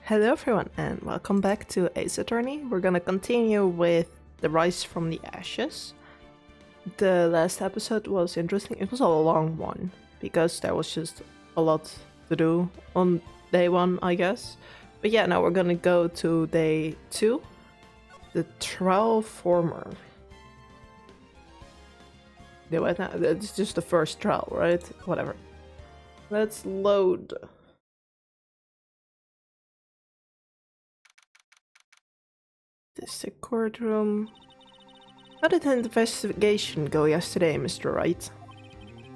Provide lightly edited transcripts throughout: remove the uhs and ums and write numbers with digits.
Hello everyone and welcome back to Ace Attorney. We're gonna continue with the Rise from the Ashes. The last episode was interesting. It was a long one because there was just a lot to do on day one, I guess. But yeah, now we're gonna go to day 2. The trial former. It's just the first trial, right? Whatever. Let's load. District courtroom. How did the investigation go yesterday, Mr. Wright?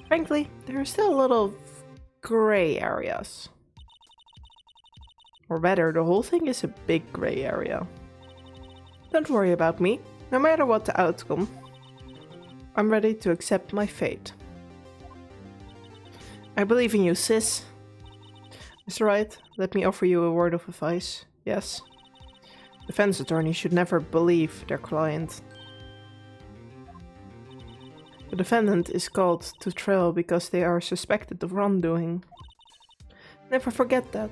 Frankly, there are still a lot of gray areas. Or better, the whole thing is a big gray area. Don't worry about me. No matter what the outcome, I'm ready to accept my fate. I believe in you, sis. Mr. Wright, let me offer you a word of advice. Yes. Defense attorneys should never believe their client. The defendant is called to trial because they are suspected of wrongdoing. Never forget that.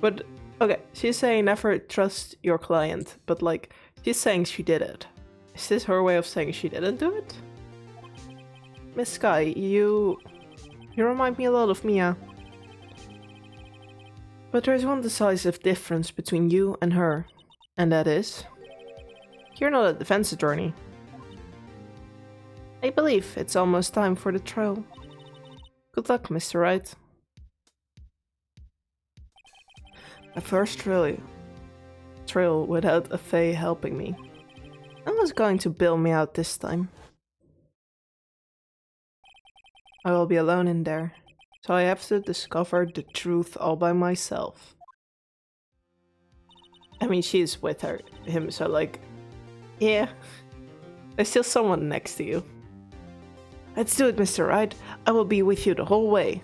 But, okay, she's saying never trust your client, but like, she's saying she did it. Is this her way of saying she didn't do it? Miss Sky, you remind me a lot of Mia. But there is one decisive difference between you and her, and that is, you're not a defense attorney. I believe it's almost time for the trial. Good luck, Mr. Wright. My first trial without a Fae helping me. No one's going to bail me out this time. I will be alone in there. So I have to discover the truth all by myself. I mean, she's with him, so like, yeah. There's still someone next to you. Let's do it, Mr. Wright. I will be with you the whole way.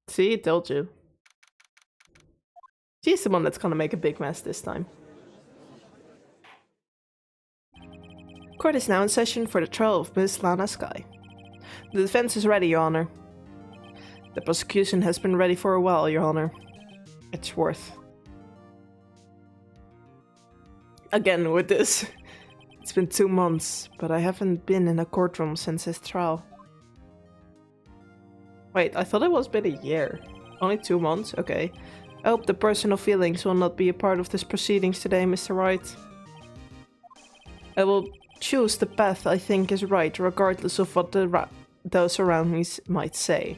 See, I told you. She's the one that's gonna make a big mess this time. Court is now in session for the trial of Miss Lana Sky. The defense is ready, Your Honor. The prosecution has been ready for a while, Your Honor. It's worth. Again with this. It's been 2 months, but I haven't been in a courtroom since his trial. Wait, I thought it was been a year. Only 2 months? Okay. I hope the personal feelings will not be a part of this proceedings today, Mr. Wright. I will choose the path I think is right, regardless of what those around me might say.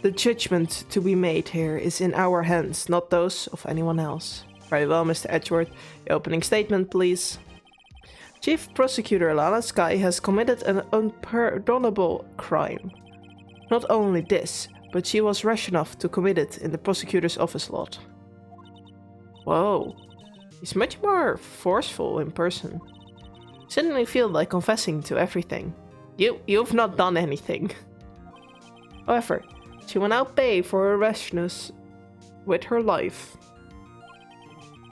The judgment to be made here is in our hands, not those of anyone else. Very well, Mr. Edgeworth. Your opening statement, please. Chief Prosecutor Lana Sky has committed an unpardonable crime. Not only this, but she was rash enough to commit it in the prosecutor's office lot. Whoa. He's much more forceful in person. Suddenly feel like confessing to everything. You've not done anything. However, she will now pay for her rashness with her life.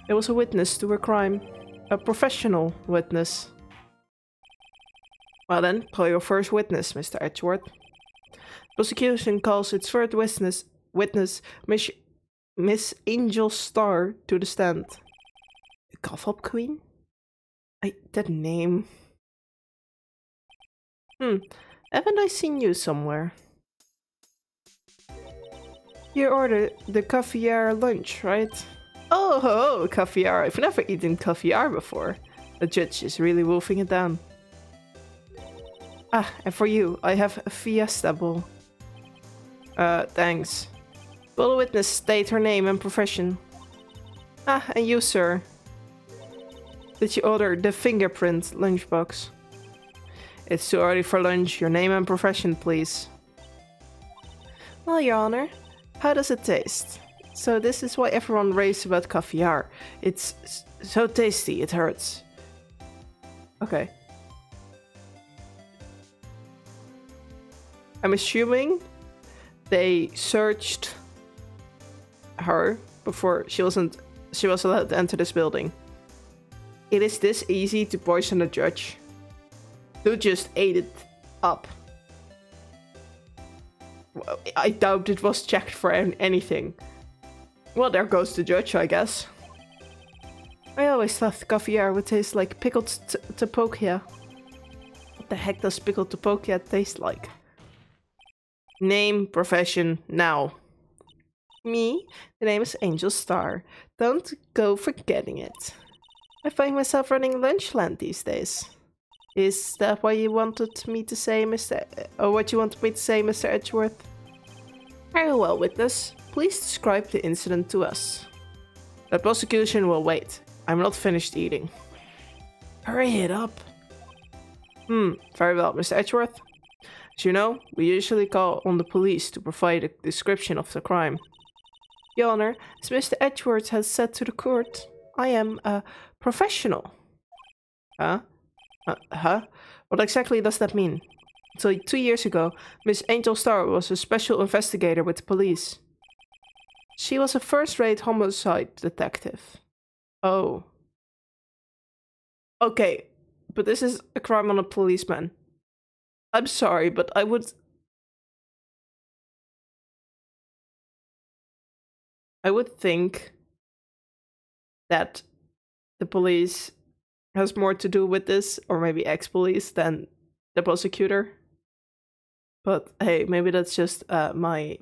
There was a witness to her crime. A professional witness. Well then, call your first witness, Mr. Edgeworth. Prosecution calls its first witness Miss Angel Star to the stand. The cough-up queen? That name... haven't I seen you somewhere? You ordered the caviar lunch, right? Oh, caviar. I've never eaten caviar before. The judge is really wolfing it down. Ah, and for you, I have a fiesta bowl. Thanks. Will the witness state her name and profession? Ah, and you, sir. Did you order the fingerprint lunchbox? It's too early for lunch. Your name and profession, please. Well, Your Honor, how does it taste? So this is why everyone raves about caviar. It's so tasty, it hurts. Okay. I'm assuming they searched her before she was allowed to enter this building. It is this easy to poison a judge. Dude just ate it up. Well, I doubt it was checked for anything. Well, there goes the judge, I guess. I always thought Caviar would taste like pickled tapokia. What the heck does pickled tapokia taste like? Name, profession, now. Me? The name is Angel Star. Don't go forgetting it. I find myself running Lunchland these days. Is that what you wanted me to say, what you wanted me to say, Mr. Edgeworth? Very well, witness. Please describe the incident to us. The prosecution will wait. I'm not finished eating. Hurry it up. Very well, Mr. Edgeworth. As you know, we usually call on the police to provide a description of the crime. Your Honor, as Mr. Edgeworth has said to the court, I am a professional. Huh? What exactly does that mean? Until 2 years ago, Miss Angel Star was a special investigator with the police. She was a first-rate homicide detective. Oh. Okay, but this is a crime on a policeman. I'm sorry, but I would think that the police has more to do with this, or maybe ex-police, than the prosecutor. But hey, maybe that's just my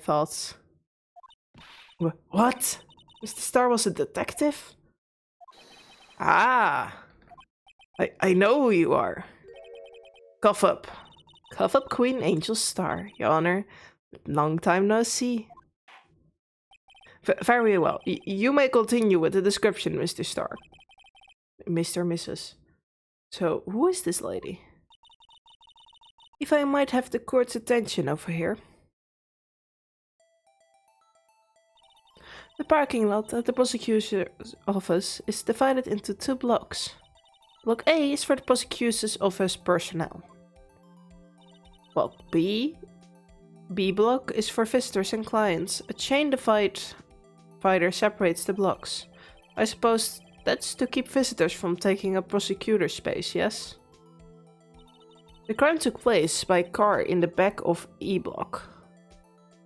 thoughts. What? Mr. Star was a detective? Ah, I know who you are. Cough up. Cough up, Queen Angel Star, Your Honor. Long time no see. Very well. You may continue with the description, Mr. Star. Mr. Mrs. So, who is this lady? If I might have the court's attention over here. The parking lot at the prosecutor's office is divided into 2 blocks. Block A is for the prosecutor's office personnel. Block B block is for visitors and clients. A chain divider separates the blocks. I suppose that's to keep visitors from taking up prosecutor space, yes? The crime took place by car in the back of E block,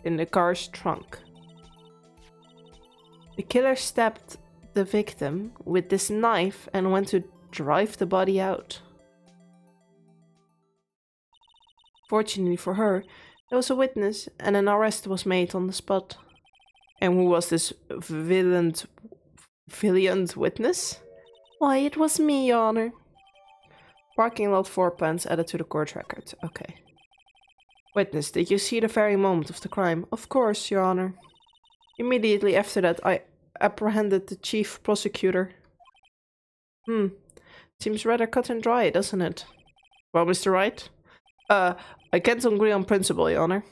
in the car's trunk. The killer stabbed the victim with this knife and went to drive the body out. Fortunately for her, there was a witness and an arrest was made on the spot. And who was this valiant witness? Why, it was me, Your Honor. Parking lot 4 pence added to the court record. Okay. Witness, did you see the very moment of the crime? Of course, Your Honor. Immediately after that, I apprehended the chief prosecutor. Seems rather cut and dry, doesn't it? Well, Mr. Wright? I can't agree on principle, Your Honor.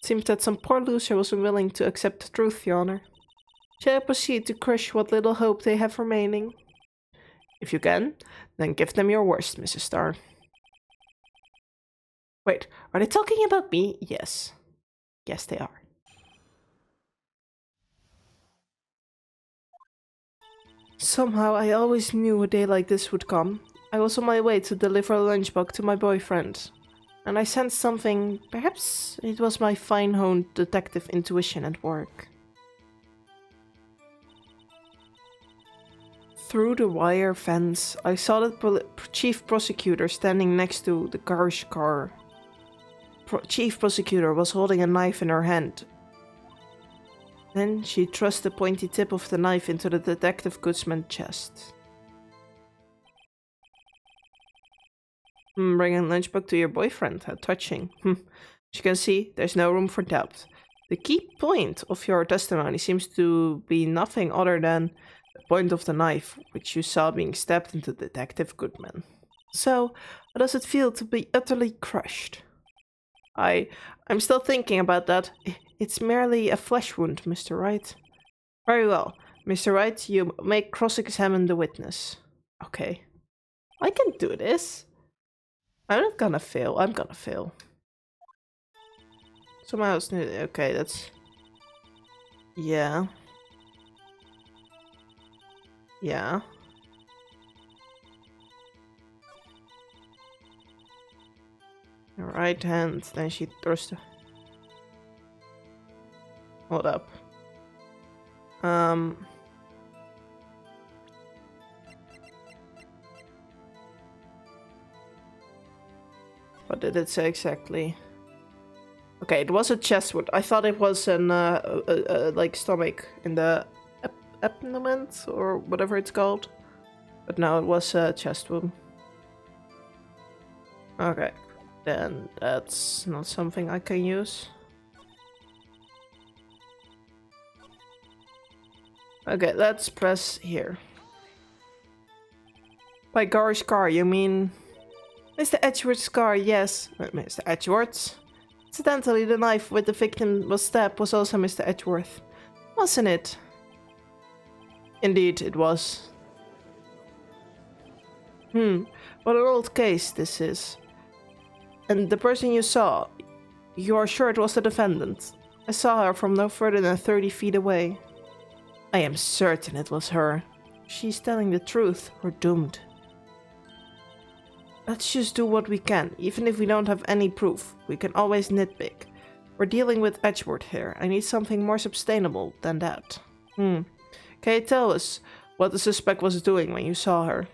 It seems that some poor loser was unwilling to accept the truth, Your Honor. Shall I proceed to crush what little hope they have remaining? If you can, then give them your worst, Mrs. Starr. Wait, are they talking about me? Yes. Yes, they are. Somehow, I always knew a day like this would come. I was on my way to deliver a lunchbox to my boyfriend, and I sensed something. Perhaps it was my fine-honed detective intuition at work. Through the wire fence, I saw the chief prosecutor standing next to the car's car. Chief prosecutor was holding a knife in her hand. Then she thrust the pointy tip of the knife into the detective goodsman's chest. Bringing lunchbox to your boyfriend, how touching. As you can see, there's no room for doubt. The key point of your testimony seems to be nothing other than the point of the knife, which you saw being stabbed into Detective Goodman. So, how does it feel to be utterly crushed? I'm still thinking about that. It's merely a flesh wound, Mr. Wright. Very well. Mr. Wright, you may cross-examine the witness. Okay. I can do this. I'm not gonna fail. I'm gonna fail. Somehow it's... Okay, that's... Yeah. Yeah. Her right hand, then she thrusts the... Hold up. What did it say exactly? Okay, it was a chest wound. I thought it was an like stomach in the abdomen or whatever it's called, but no, it was a chest wound. Okay, then that's not something I can use. Okay, let's press here. By Gar's scar, you mean Mr. Edgeworth's scar? Yes, Mr. Edgeworth's. Incidentally, the knife with the victim was stabbed was also Mr. Edgeworth, wasn't it? Indeed, it was. What an old case this is. And the person you saw, you are sure it was the defendant? I saw her from no further than 30 feet away. I am certain it was her. She's telling the truth. We're doomed. Let's just do what we can, even if we don't have any proof. We can always nitpick. We're dealing with Edgeworth here. I need something more sustainable than that. Can you tell us what the suspect was doing when you saw her?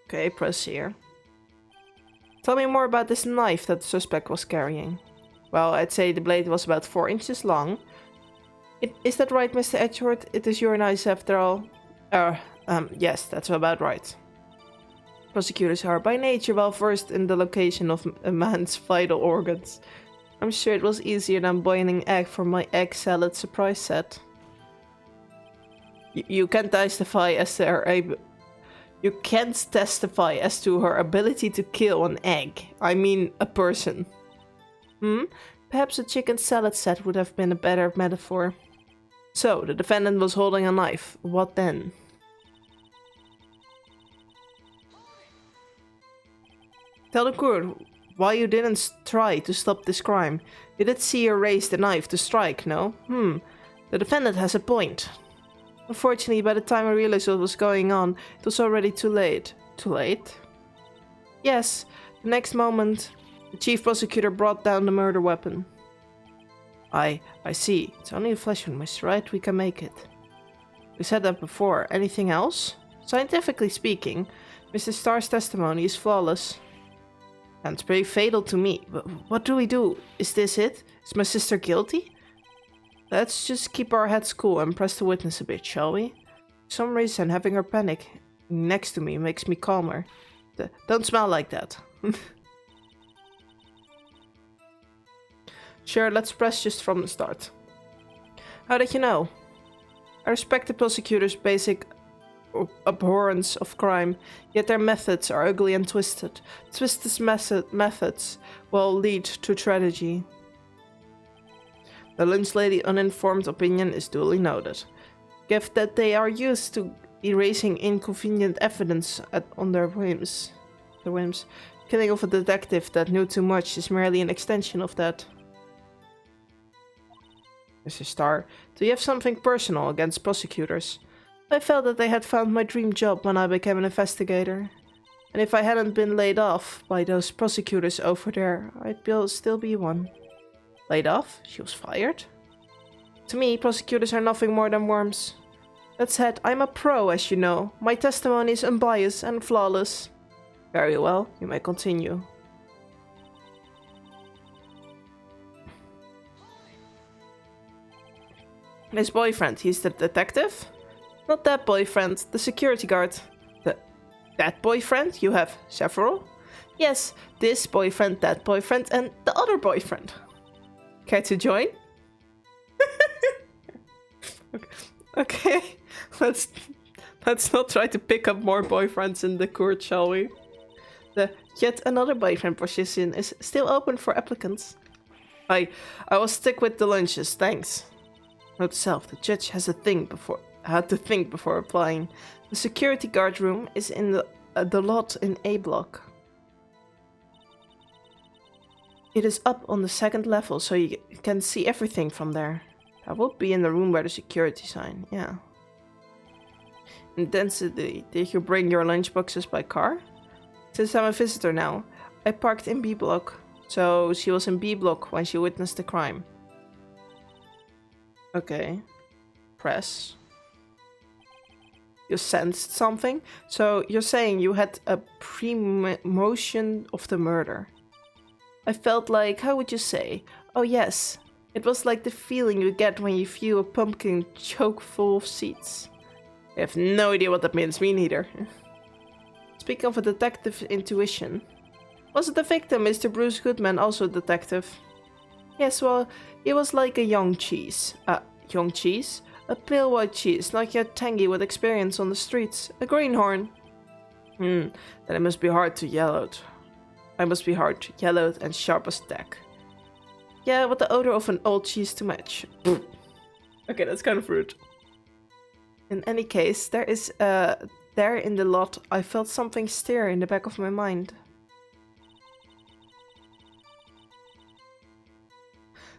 Okay, press here. Tell me more about this knife that the suspect was carrying. Well, I'd say the blade was about 4 inches long. Is that right, Mr. Edgeworth? It is your knife after all. Yes, that's about right. Prosecutors are by nature well versed in the location of a man's vital organs. I'm sure it was easier than boiling egg for my egg salad surprise set. You can't testify as to her You can't testify as to her ability to kill an egg. I mean, a person. Perhaps a chicken salad set would have been a better metaphor. So, the defendant was holding a knife. What then? Tell the court why you didn't try to stop this crime. You did see her raise the knife to strike, no? The defendant has a point. Unfortunately, by the time I realized what was going on, it was already too late. Too late? Yes, the next moment, the chief prosecutor brought down the murder weapon. I see. It's only a flesh wound, Mr. Wright. We can make it. We said that before. Anything else? Scientifically speaking, Mr. Starr's testimony is flawless. And it's pretty fatal to me. But what do we do? Is this it? Is my sister guilty? Let's just keep our heads cool and press the witness a bit, shall we? For some reason, having her panic next to me makes me calmer. Don't smile like that. Sure, let's press just from the start. How did you know? I respect the prosecutor's basic abhorrence of crime, yet their methods are ugly and twisted. Twisted methods will lead to tragedy. The lunch lady's uninformed opinion is duly noted. Given that they are used to erasing inconvenient evidence on their whims. Killing of a detective that knew too much is merely an extension of that. Mr. Starr, do you have something personal against prosecutors? I felt that they had found my dream job when I became an investigator. And if I hadn't been laid off by those prosecutors over there, I'd still be one. Laid off? She was fired? To me, prosecutors are nothing more than worms. That said, I'm a pro, as you know. My testimony is unbiased and flawless. Very well, you may continue. His boyfriend, he's the detective? Not that boyfriend, the security guard. That boyfriend? You have several? Yes, this boyfriend, that boyfriend, and the other boyfriend. Care to join? Okay, let's not try to pick up more boyfriends in the court, shall we? The yet another boyfriend position is still open for applicants. I will stick with the lunches, thanks. Note self, the judge had to think before applying. The security guard room is in the lot in A block. It is up on the 2nd level, so you can see everything from there. I would be in the room where the security sign, yeah. Intensity, did you bring your lunchboxes by car? Since I'm a visitor now, I parked in B block. So she was in B block when she witnessed the crime. Okay. Press. You sensed something? So you're saying you had a premonition of the murder. I felt like, how would you say? Oh yes. It was like the feeling you get when you view a pumpkin choke full of seeds. I have no idea what that means, me neither. Speaking of a detective intuition. Was the victim, Mr. Bruce Goodman, also a detective? Yes, well, he was like a young cheese. Young cheese? A pale white cheese, not yet tangy with experience on the streets. A greenhorn. Then it must be hard to yellowed. I must be hard, yellowed, and sharp as tack. Yeah, with the odor of an old cheese to match. Okay, that's kind of rude. In any case, there in the lot, I felt something stir in the back of my mind.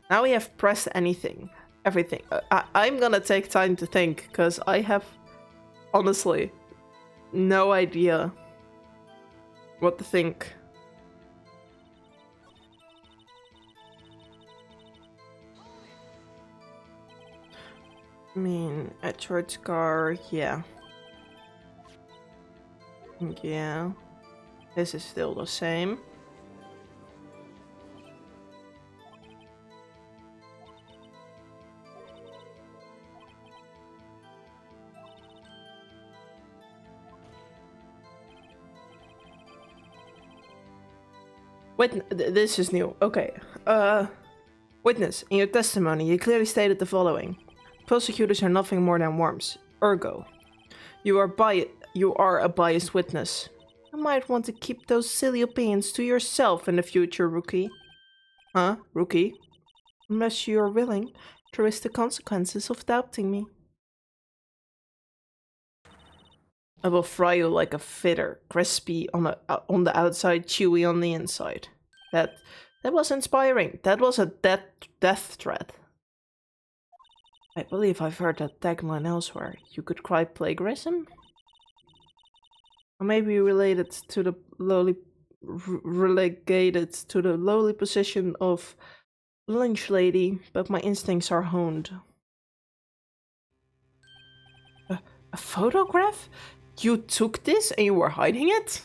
Now we have pressed everything. I'm gonna take time to think, because I have, honestly, no idea what to think. I mean, a church car, yeah. Yeah. This is still the same. This is new. Okay. Witness, in your testimony, you clearly stated the following. Prosecutors are nothing more than worms. Ergo, you are a biased witness. You might want to keep those silly opinions to yourself in the future, rookie. Huh, rookie? Unless you are willing to risk the consequences of doubting me. I will fry you like a fitter, crispy on the outside, chewy on the inside. That was inspiring. That was a death threat. I believe I've heard that tagline elsewhere. You could cry plagiarism? Or maybe relegated to the lowly position of lunch lady, but my instincts are honed. A photograph? You took this and you were hiding it?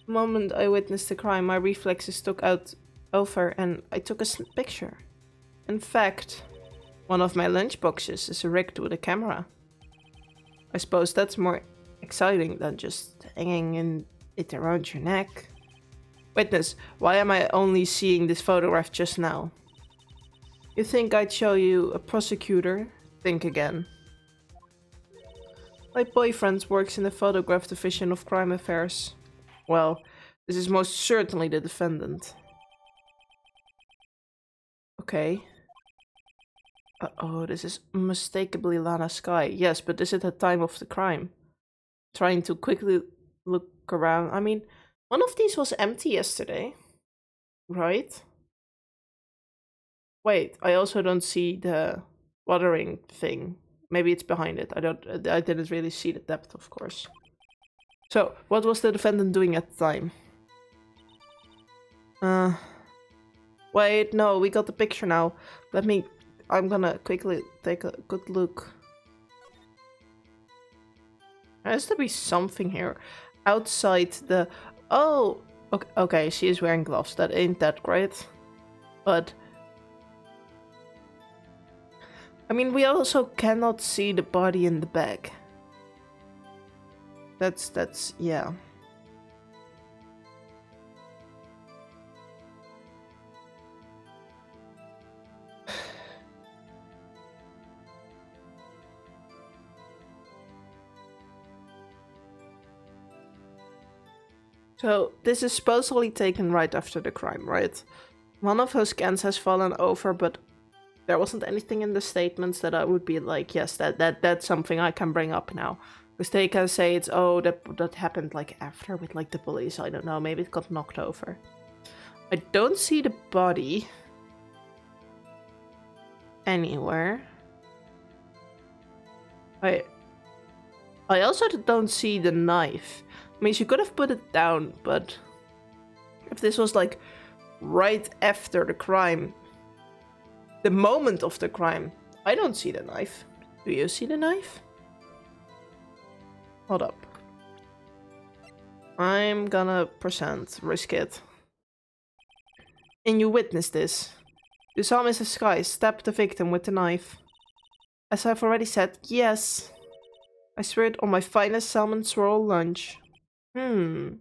The moment I witnessed the crime, my reflexes took over and I took a picture. In fact, one of my lunchboxes is rigged with a camera. I suppose that's more exciting than just hanging it around your neck. Witness, why am I only seeing this photograph just now? You think I'd show you a prosecutor? Think again. My boyfriend works in the photograph division of crime affairs. Well, this is most certainly the defendant. Okay. Uh-oh, this is unmistakably Lana Sky. Yes, but this is the time of the crime. Trying to quickly look around. I mean, one of these was empty yesterday. Right? Wait, I also don't see the watering thing. Maybe it's behind it. I didn't really see the depth, of course. So, what was the defendant doing at the time? Wait, no, we got the picture now. I'm gonna quickly take a good look. There has to be something here. Outside the... Oh! Okay, she is wearing gloves. That ain't that great. But... I mean, we also cannot see the body in the bag. That's, yeah. So, this is supposedly taken right after the crime, right? One of her scans has fallen over, but there wasn't anything in the statements that I would be like, yes, that's something I can bring up now. Because they can say it's, oh, that happened like after with like the police, I don't know, maybe it got knocked over. I don't see the body anywhere. I also don't see the knife. I mean, she could have put it down, but if this was like right after the crime, the moment of the crime, I don't see the knife. Do you see the knife? Hold up. I'm gonna risk it. And you witnessed this. You saw Mrs. Sky stab the victim with the knife. As I've already said, yes. I swear it on my finest salmon swirl lunch. I'm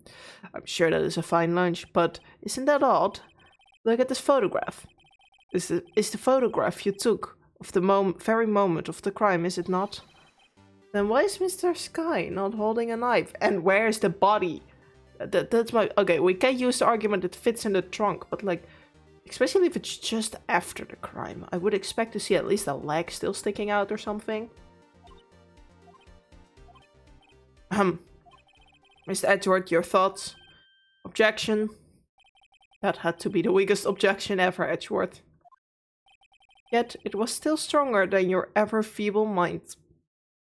sure that is a fine lunch, but isn't that odd? Look at this photograph. This is the photograph you took of the very moment of the crime, is it not? Then why is Mr. Sky not holding a knife? And where's the body? That's my... Okay, we can use the argument it fits in the trunk, but like... Especially if it's just after the crime. I would expect to see at least a leg still sticking out or something. Mr. Edgeworth, your thoughts? Objection? That had to be the weakest objection ever, Edgeworth. Yet it was still stronger than your ever feeble mind,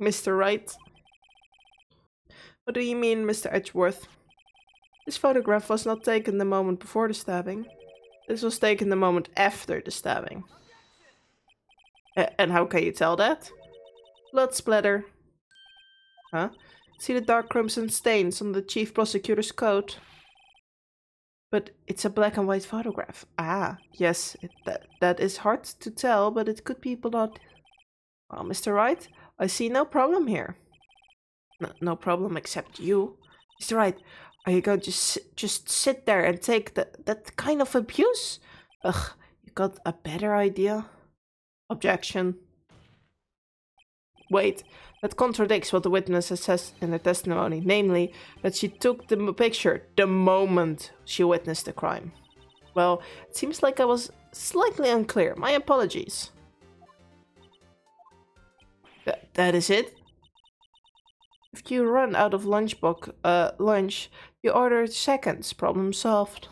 Mr. Wright. What do you mean, Mr. Edgeworth? This photograph was not taken the moment before the stabbing. This was taken the moment after the stabbing. And how can you tell that? Blood splatter. Huh? See the dark crimson stains on the chief prosecutor's coat? But it's a black and white photograph. Ah, yes, that is hard to tell, but it could be blood. Well, Mr. Wright, I see no problem here. No problem except you. Mr. Wright, are you going to just sit there and take that kind of abuse? Ugh, you got a better idea? Objection. Wait, that contradicts what the witness says in her testimony, namely, that she took the picture the moment she witnessed the crime. Well, it seems like I was slightly unclear. My apologies. That is it? If you run out of lunch, you order seconds. Problem solved.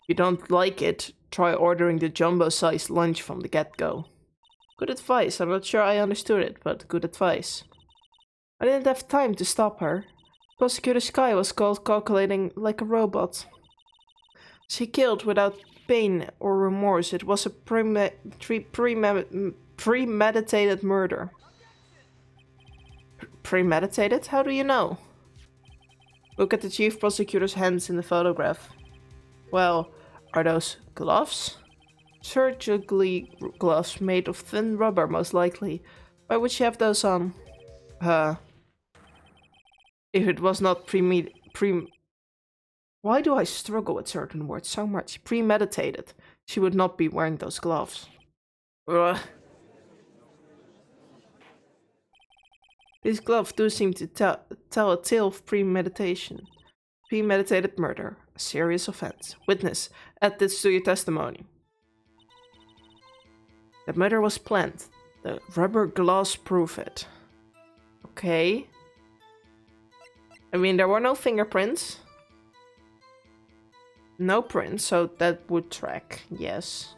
If you don't like it, try ordering the jumbo-sized lunch from the get-go. Good advice. I'm not sure I understood it, but good advice. I didn't have time to stop her. Prosecutor Sky was calculating like a robot. She killed without pain or remorse. It was a premeditated murder. Premeditated? How do you know? Look at the chief prosecutor's hands in the photograph. Well, are those gloves? Surgically gloves made of thin rubber, most likely. Why would she have those on? If it was not Why do I struggle with certain words so much? Premeditated. She would not be wearing those gloves. Ugh. These gloves do seem to tell a tale of premeditation. Premeditated murder. A serious offense. Witness, add this to your testimony. The murder was planned. The rubber gloves prove it. Okay. I mean, there were no fingerprints. No prints, so that would track, yes.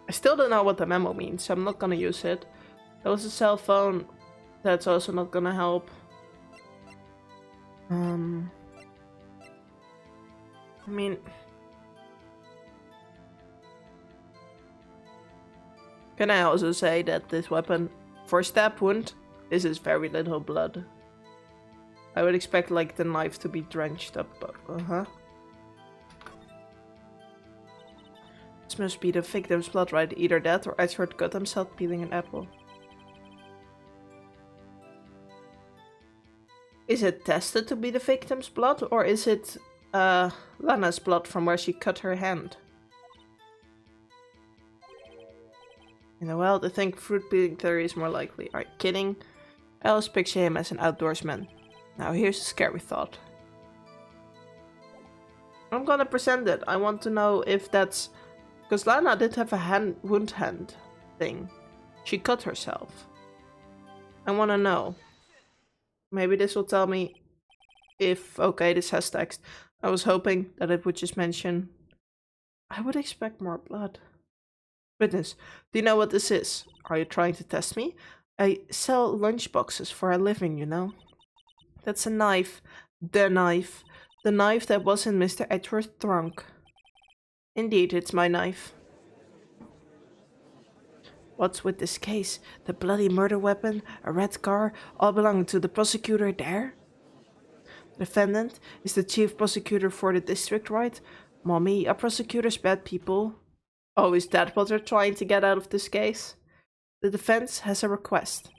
I still don't know what the memo means, so I'm not gonna use it. There was a cell phone. That's also not gonna help. I mean... Can I also say that this weapon, for a stab wound, this is very little blood. I would expect like the knife to be drenched up, but This must be the victim's blood, right? Either that or Edward cut himself peeling an apple. Is it tested to be the victim's blood, or is it Lana's blood from where she cut her hand? In the wild, I think fruit peeling theory is more likely. Are you kidding? I always picture him as an outdoorsman. Now here's a scary thought. I'm gonna present it. I want to know if that's... Because Lana did have a wound hand thing. She cut herself. I want to know. Maybe this will tell me if... Okay, this has text. I was hoping that it would just mention... I would expect more blood. Witness, do you know what this is? Are you trying to test me? I sell lunchboxes for a living, you know. That's a knife. The knife. The knife that was in Mr. Edward's trunk. Indeed, it's my knife. What's with this case? The bloody murder weapon, a red car, all belonging to the prosecutor there? The defendant is the chief prosecutor for the district, right? Mommy, are prosecutors bad people? Oh, is that what they're trying to get out of this case? The defense has a request.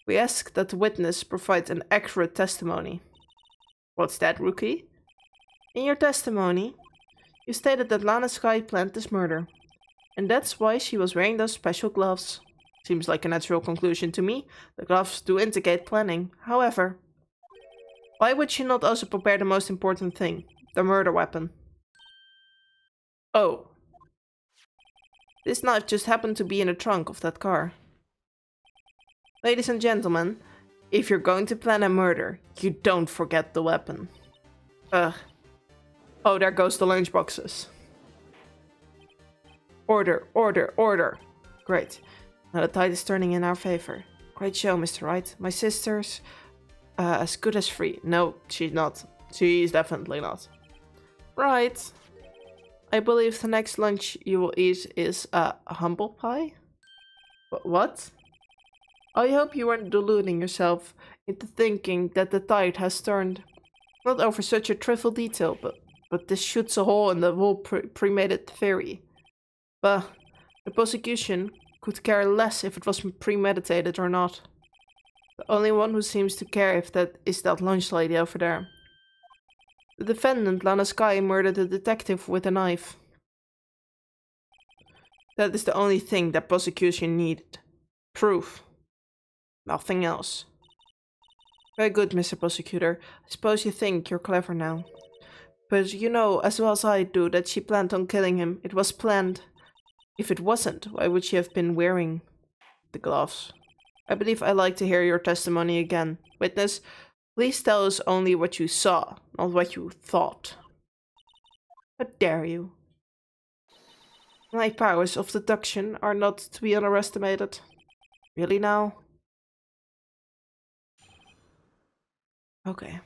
We ask that the witness provide an accurate testimony. What's that, Rookie? In your testimony, you stated that Lana Sky planned this murder. And that's why she was wearing those special gloves. Seems like a natural conclusion to me. The gloves do indicate planning. However, why would she not also prepare the most important thing? The murder weapon. Oh. This knife just happened to be in the trunk of that car. Ladies and gentlemen, if you're going to plan a murder, you don't forget the weapon. Ugh. Oh, there goes the lunchboxes. Order, order, order. Great. Now the tide is turning in our favor. Great show, Mr. Wright. My sister's as good as free. No, she's not. She's definitely not. Right. I believe the next lunch you will eat is a humble pie? What? I hope you aren't deluding yourself into thinking that the tide has turned. Not over such a trivial detail, but this shoots a hole in the whole premeditated theory. But the prosecution could care less if it was premeditated or not. The only one who seems to care if that is that lunch lady over there. The defendant, Lana Sky, murdered the detective with a knife. That is the only thing that prosecution needed. Proof. Nothing else. Very good, Mr. Prosecutor. I suppose you think you're clever now. But you know as well as I do that she planned on killing him. It was planned. If it wasn't, why would she have been wearing the gloves? I believe I'd like to hear your testimony again. Witness, please tell us only what you saw, not what you thought. How dare you? My powers of deduction are not to be underestimated. Really now? Okay.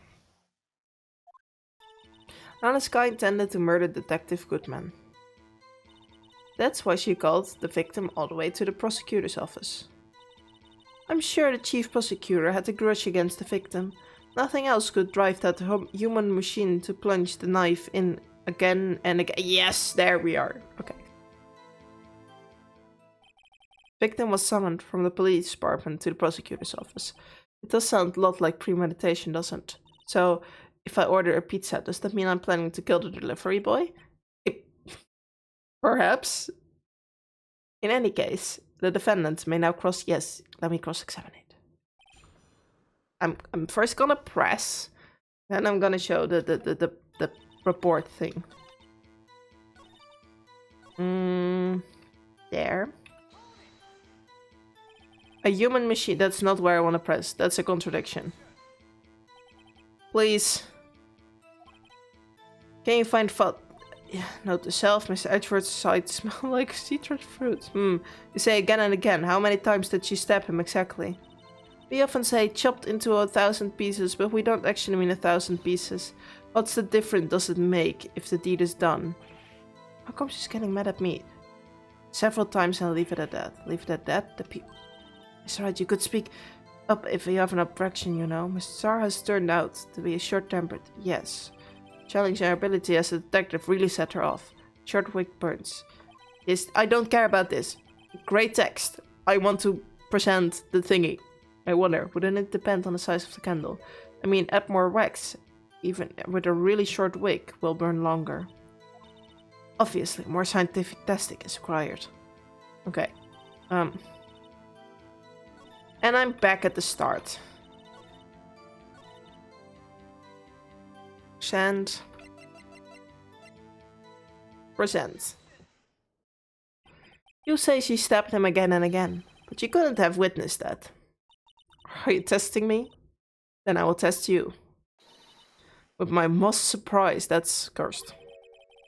Lana Sky intended to murder Detective Goodman. That's why she called the victim all the way to the prosecutor's office. I'm sure the chief prosecutor had a grudge against the victim. Nothing else could drive that human machine to plunge the knife in again and again. Yes, there we are. Okay. Victim was summoned from the police department to the prosecutor's office. It does sound a lot like premeditation, doesn't it? So, if I order a pizza, does that mean I'm planning to kill the delivery boy? Perhaps. In any case, the defendant may now cross... Yes, let me cross-examine it. I'm first gonna press, then I'm gonna show the report thing. There. A human machine. That's not where I want to press. That's a contradiction. Please. Can you find fault? Yeah, note to self, Mr. Edward's sight smell like citrus fruit. You say again and again. How many times did she stab him exactly? We often say chopped into 1,000 pieces, but we don't actually mean 1,000 pieces. What's the difference does it make if the deed is done? How come she's getting mad at me? Several times and leave it at that. Leave it at that. The people. It's right, you could speak up if you have an objection, you know. Mr. Tsar has turned out to be a short-tempered. Yes. Challenging her ability as a detective really set her off. Short wig burns. Yes, I don't care about this. Great text. I want to present the thingy. I wonder, wouldn't it depend on the size of the candle? I mean, add more wax. Even with a really short wig, will burn longer. Obviously, more scientific testing is required. Okay. And I'm back at the start. Present. You say she stabbed him again and again, but you couldn't have witnessed that. Are you testing me? Then I will test you. With my moss surprise, that's cursed.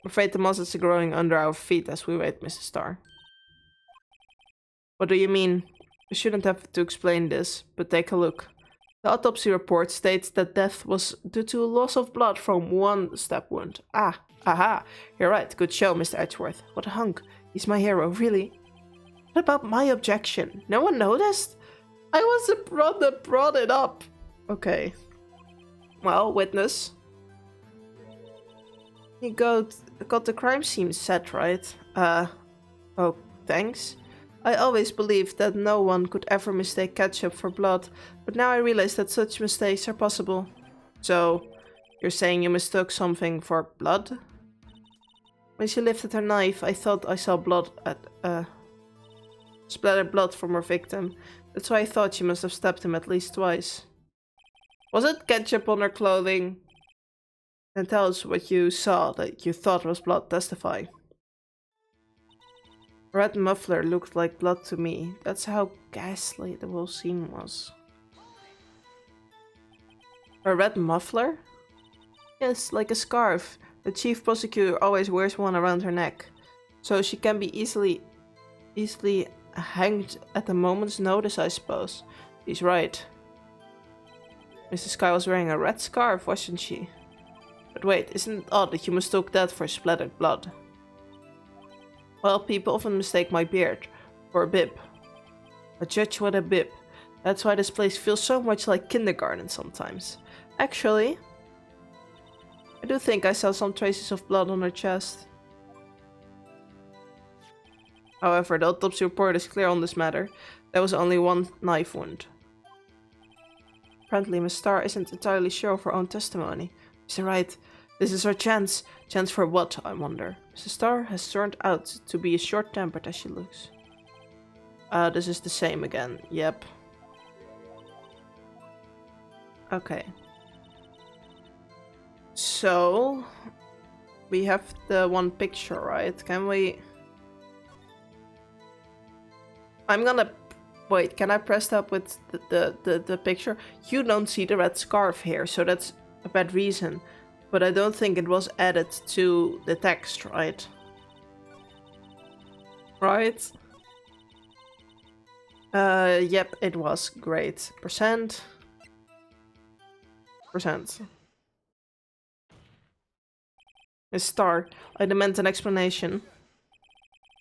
I'm afraid the moss is growing under our feet as we wait, Mrs. Starr. What do you mean? I shouldn't have to explain this, but take a look. The autopsy report states that death was due to loss of blood from one stab wound. Ah, aha, you're right, good show, Mr. Edgeworth. What a hunk. He's my hero, really. What about my objection? No one noticed? I was the one that brought it up. Okay. Well, witness. You got the crime scene set, right? Oh, thanks. I always believed that no one could ever mistake ketchup for blood, but now I realize that such mistakes are possible. So, you're saying you mistook something for blood? When she lifted her knife, I thought I saw blood splattered blood from her victim. That's why I thought she must have stabbed him at least twice. Was it ketchup on her clothing? And tell us what you saw that you thought was blood. Testify. A red muffler looked like blood to me. That's how ghastly the whole scene was. A red muffler? Yes, like a scarf. The chief prosecutor always wears one around her neck, so she can be easily hanged at a moment's notice, I suppose. He's right. Mrs. Sky was wearing a red scarf, wasn't she? But wait, isn't it odd that you mistook that for splattered blood? Well, people often mistake my beard for a bib. A judge with a bib. That's why this place feels so much like kindergarten sometimes. Actually, I do think I saw some traces of blood on her chest. However, the autopsy report is clear on this matter. There was only one knife wound. Apparently, Miss Starr isn't entirely sure of her own testimony. Mr. Wright, this is her chance. Chance for what, I wonder? Mrs. Starr has turned out to be as short-tempered as she looks. This is the same again. Yep. Okay. So, we have the one picture, right? Can we... I'm gonna... Wait, can I press that with the picture? You don't see the red scarf here, so that's a bad reason. But I don't think it was added to the text, right? Right? Yep, it was. Great. Percent. Miss Starr, I demand an explanation.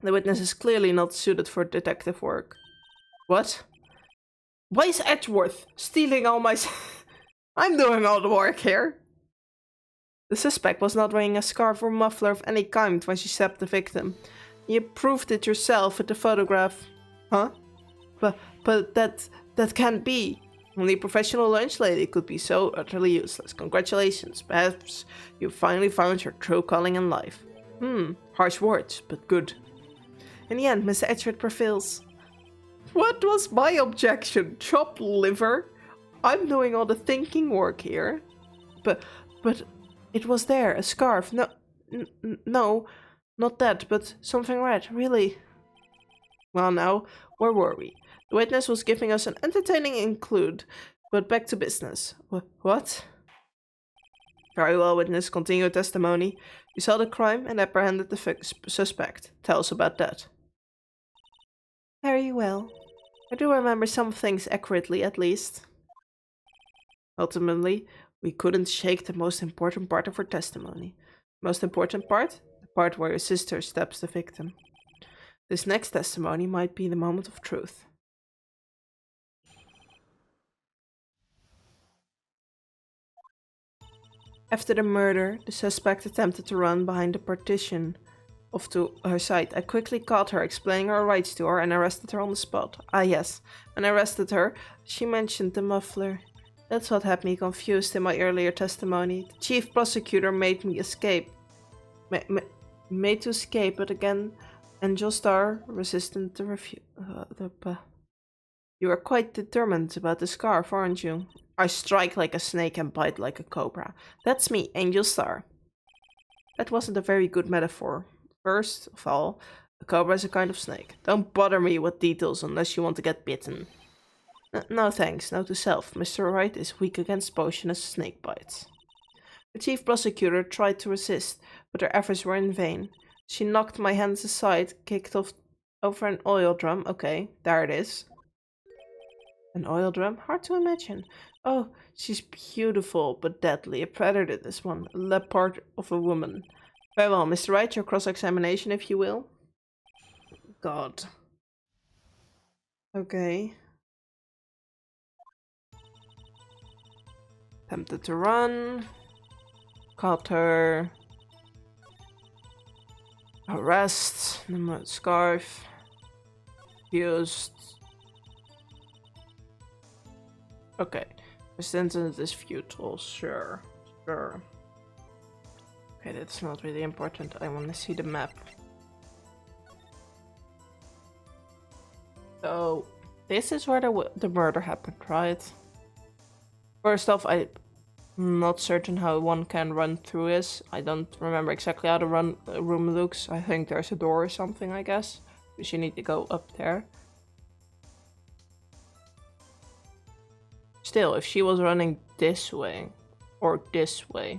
The witness is clearly not suited for detective work. What? Why is Edgeworth stealing all my... I'm doing all the work here. The suspect was not wearing a scarf or muffler of any kind when she stabbed the victim. You proved it yourself with the photograph. Huh? But that can't be. Only a professional lunch lady could be so utterly useless. Congratulations. Perhaps you finally found your true calling in life. Harsh words, but good. In the end, Mr. Edgeworth prevails. What was my objection? Chopped liver? I'm doing all the thinking work here. But it was there, a scarf. No, not that, but something red, really. Well now, where were we? The witness was giving us an entertaining include, but back to business. What? Very well, witness, continue your testimony. You saw the crime and apprehended the suspect. Tell us about that. Very well. I do remember some things accurately, at least. Ultimately, we couldn't shake the most important part of her testimony. Most important part? The part where your sister stabs the victim. This next testimony might be the moment of truth. After the murder, the suspect attempted to run behind the partition off to her side. I quickly caught her, explaining her rights to her, and arrested her on the spot. Ah yes, when I arrested her, she mentioned the muffler. That's what had me confused in my earlier testimony. The chief prosecutor made me escape. Made to escape, but again, Angel Starr resisted the refuse. You are quite determined about the scarf, aren't you? I strike like a snake and bite like a cobra. That's me, Angel Starr. That wasn't a very good metaphor. First of all, a cobra is a kind of snake. Don't bother me with details unless you want to get bitten. No thanks, note to self. Mr. Wright is weak against poisonous snake bites. The chief prosecutor tried to resist, but her efforts were in vain. She knocked my hands aside, kicked off over an oil drum. Okay, there it is. An oil drum? Hard to imagine. Oh, she's beautiful, but deadly. A predator, this one. A leopard of a woman. Very well, Mr. Wright, your cross-examination, if you will. God. Okay. Tempted to run. Caught her. Arrest. Scarf. Used. Okay. Resistance is futile. Sure. Sure. Okay, that's not really important. I want to see the map. So, this is where the murder happened, right? First off, I'm not certain how one can run through this. I don't remember exactly how the room looks. I think there's a door or something, I guess. Because you need to go up there. Still, if she was running this way, or this way,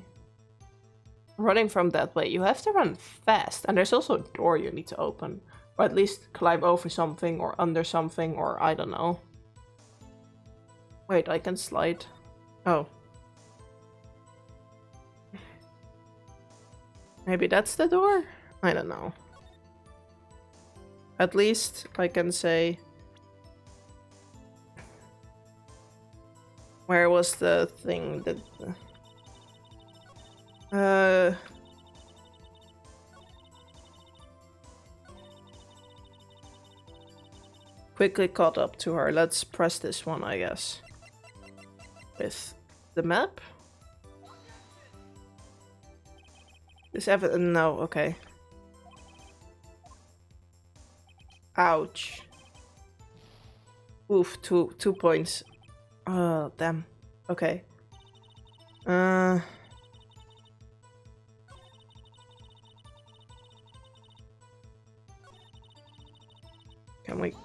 running from that way, you have to run fast. And there's also a door you need to open. Or at least climb over something, or under something, or I don't know. Wait, I can slide. Oh. Maybe that's the door? I don't know. At least I can say... Where was the thing that... Quickly caught up to her. Let's press this one, I guess. With the map? This evidence... No, okay. Ouch. Oof, two points. Oh, damn. Okay.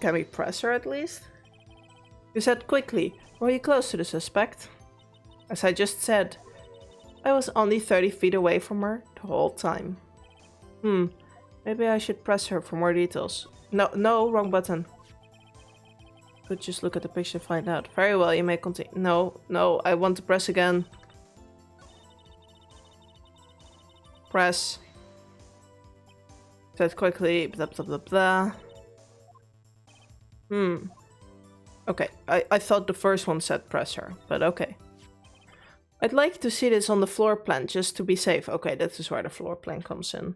Can we press her at least? You said quickly. Were you close to the suspect? As I just said, I was only 30 feet away from her the whole time. Maybe I should press her for more details. No, wrong button. Could just look at the picture to find out. Very well, you may continue. No, I want to press again. Press. Said quickly, blah blah blah blah. Okay, I thought the first one said press her, but okay. I'd like to see this on the floor plan, just to be safe. Okay, this is where the floor plan comes in.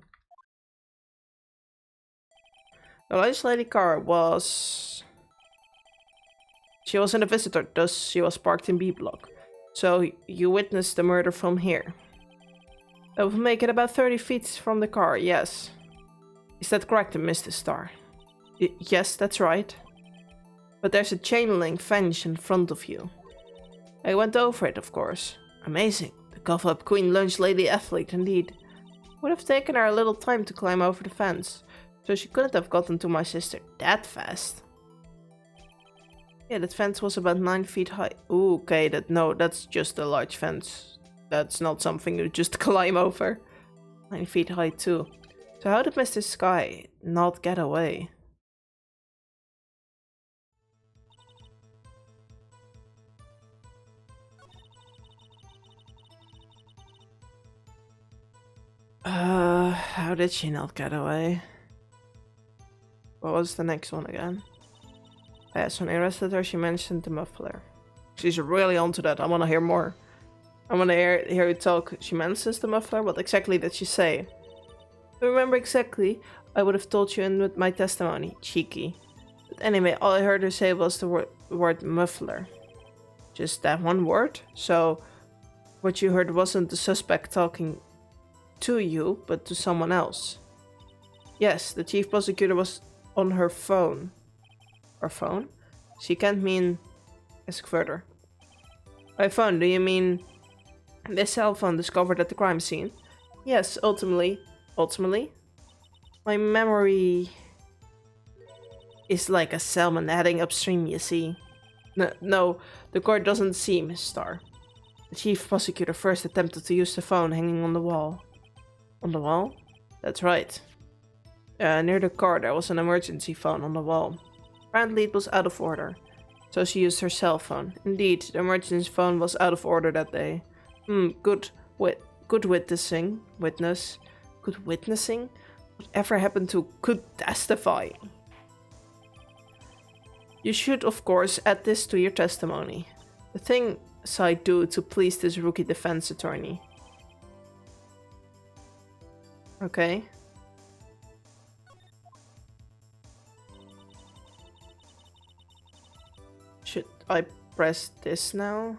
The large lady car was... She was in a visitor, thus she was parked in B block. So you witnessed the murder from here. That would make it about 30 feet from the car, yes. Is that correct, Mr. Starr? Yes, that's right. But there's a chain link fence in front of you. I went over it, of course. Amazing. The cover-up queen lunch lady athlete, indeed. Would have taken her a little time to climb over the fence, so she couldn't have gotten to my sister that fast. Yeah, that fence was about 9 feet high. Ooh, okay, that's just a large fence. That's not something you just climb over. 9 feet high too. So how did Mr. Sky not get away? How did she not get away? What was the next one again? Yes, when I arrested her, she mentioned the muffler. She's really onto that. I want to hear more. I want to hear you talk. She mentions the muffler. What exactly did she say? If I remember exactly, I would have told you in with my testimony. Cheeky. But anyway, all I heard her say was the word muffler. Just that one word? So, what you heard wasn't the suspect talking to you, but to someone else. Yes, the chief prosecutor was on her phone. Her phone? She can't mean... Ask further. By phone, do you mean this cell phone discovered at the crime scene? Yes, ultimately. Ultimately? My memory is like a salmon heading upstream, you see. No, the court doesn't see Miss Starr. The chief prosecutor first attempted to use the phone hanging on the wall. On the wall? That's right. Near the car there was an emergency phone on the wall. Apparently it was out of order, so she used her cell phone. Indeed, the emergency phone was out of order that day. Good witnessing. Good witnessing? Whatever happened to good testifying? You should, of course, add this to your testimony. The things I do to please this rookie defense attorney. Okay. Should I press this now?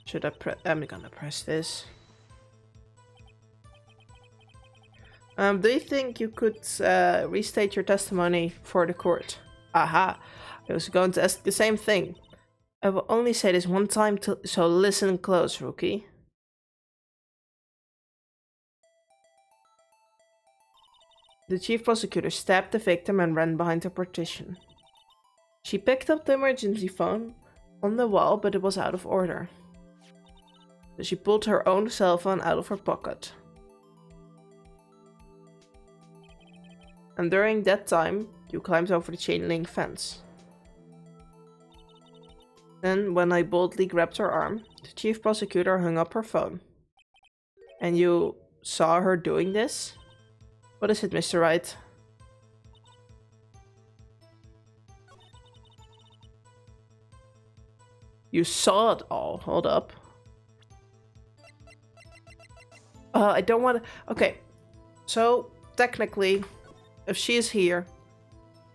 Should I press? I'm gonna press this. Do you think you could restate your testimony for the court? Aha! I was going to ask the same thing. I will only say this one time, so listen close, rookie. The chief prosecutor stabbed the victim and ran behind the partition. She picked up the emergency phone on the wall, but it was out of order. So she pulled her own cell phone out of her pocket. And during that time, you climbed over the chain link fence. Then, when I boldly grabbed her arm, the chief prosecutor hung up her phone. And you saw her doing this? What is it, Mr. Wright? You saw it all. Hold up. I don't want to... Okay. So, technically, if she is here,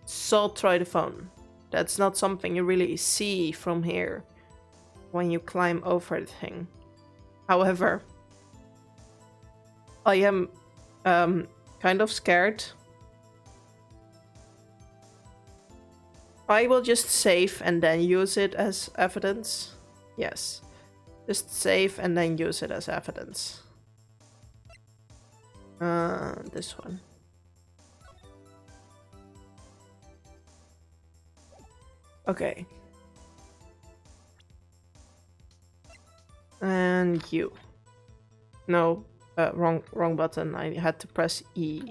so try the phone. That's not something you really see from here when you climb over the thing. However, I am kind of scared. I will just save and then use it as evidence. Yes. Just save and then use it as evidence. This one. Okay. And you. No, wrong button. I had to press E.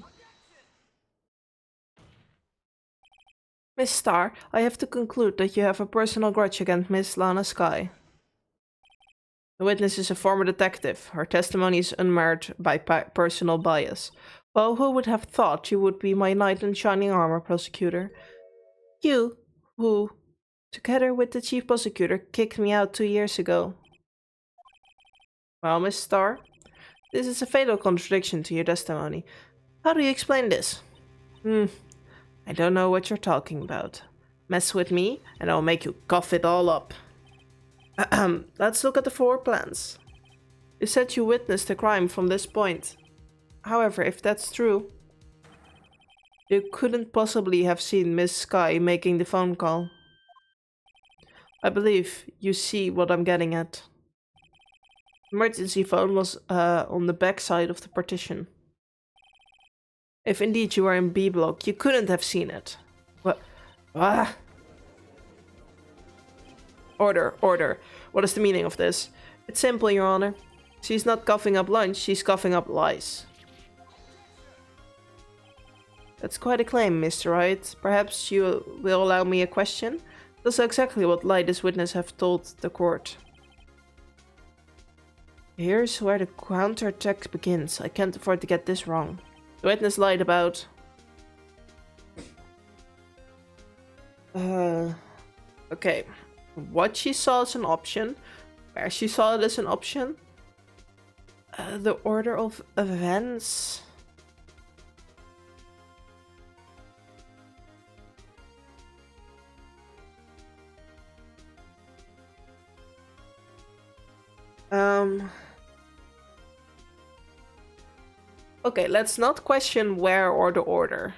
Miss Starr, I have to conclude that you have a personal grudge against Miss Lana Skye. The witness is a former detective. Her testimony is unmarred by personal bias. Well, who would have thought you would be my knight in shining armor, prosecutor? You, who, together with the chief prosecutor, kicked me out 2 years ago. Well, Miss Starr, this is a fatal contradiction to your testimony. How do you explain this? I don't know what you're talking about. Mess with me, and I'll make you cough it all up. Let's look at the 4 plans. You said you witnessed the crime from this point. However, if that's true, you couldn't possibly have seen Miss Skye making the phone call. I believe you see what I'm getting at. Emergency phone was on the back side of the partition. If indeed you were in B block, you couldn't have seen it. What? Ah! Order. What is the meaning of this? It's simple, Your Honor. She's not coughing up lunch, she's coughing up lies. That's quite a claim, Mr. Wright. Perhaps you will allow me a question? That's exactly what lie this witness have told the court. Here's where the counterattack begins. I can't afford to get this wrong. The witness lied about... Okay. What she saw is an option. Where she saw it as an option. The order of events... Okay, let's not question where or the order.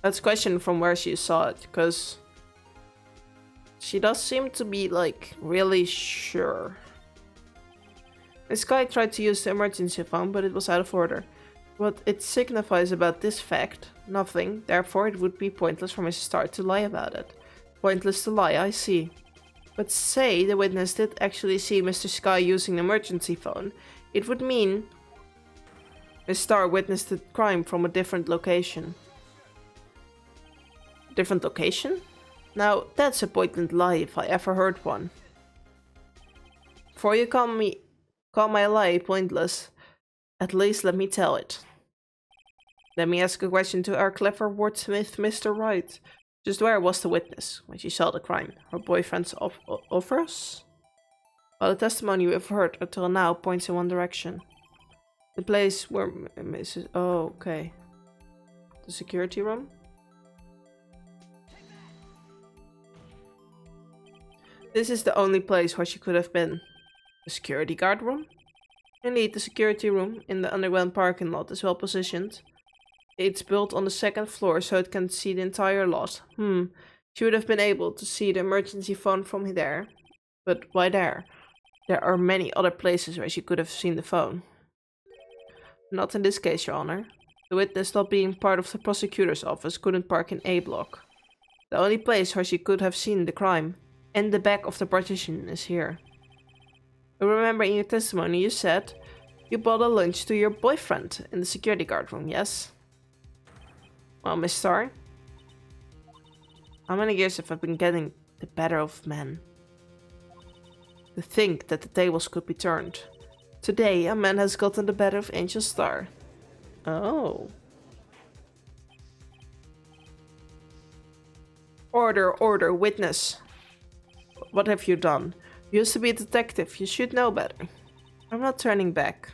Let's question from where she saw it, because She does seem to be, like, really sure. This guy tried to use the emergency phone, but it was out of order. What it signifies about this fact? Nothing. Therefore, it would be pointless for Mrs. Starr to lie about it. Pointless to lie, I see. But say the witness did actually see Mr. Sky using the emergency phone. It would mean Miss Starr witnessed the crime from a different location. Different location? Now, that's a poignant lie if I ever heard one. Before you call my lie pointless, at least let me tell it. Let me ask a question to our clever wordsmith, Mr. Wright. Just where was the witness when she saw the crime? Her boyfriend's offers? Well, the testimony we've heard until now points in one direction. The place where Mrs. Oh, okay. The security room? This is the only place where she could have been. The security guard room? Indeed, the security room in the underground parking lot is well positioned. It's built on the second floor so it can see the entire lot. She would have been able to see the emergency phone from there. But why there? There are many other places where she could have seen the phone. Not in this case, Your Honor. The witness, not being part of the prosecutor's office, couldn't park in A block. The only place where she could have seen the crime, in the back of the partition, is here. I remember in your testimony you said you bought a lunch to your boyfriend in the security guard room, yes? Well, Miss Starr, how many years have I been getting the better of men? To think that the tables could be turned. Today, a man has gotten the better of Angel Starr. Oh. Order, order, witness. What have you done? You used to be a detective, you should know better. I'm not turning back.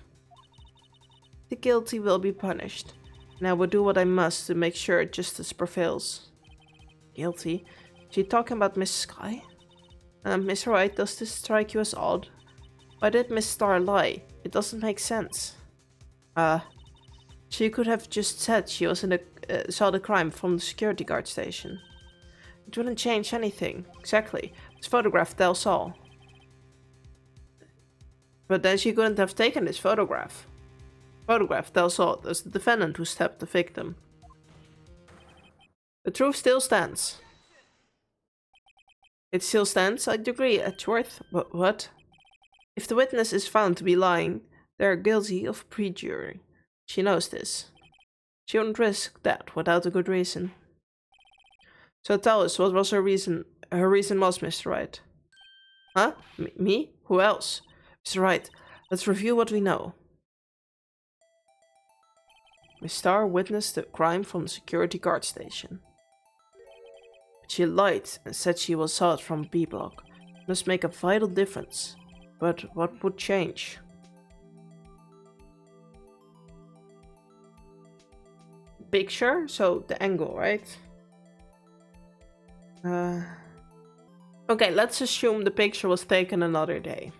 The guilty will be punished. And I will do what I must to make sure justice prevails. Guilty? Is she talking about Miss Sky? Miss Wright, does this strike you as odd? Why did Miss Starr lie? It doesn't make sense. She could have just said she was in the saw the crime from the security guard station. It wouldn't change anything. Exactly. This photograph tells all. But then she couldn't have taken this photograph. Photograph tells all. There's the defendant who stabbed the victim. The truth still stands. It still stands, I agree, Edgeworth. But what? If the witness is found to be lying, they are guilty of perjury. She knows this. She wouldn't risk that without a good reason. So tell us, what was her reason? Her reason was, Mr. Wright. Huh? Me? Who else? Mr. Wright, let's review what we know. Miss Starr witnessed the crime from the security guard station. But she lied and said she saw it from B block. It must make a vital difference. But what would change? Picture? So the angle, right? Okay, let's assume the picture was taken another day.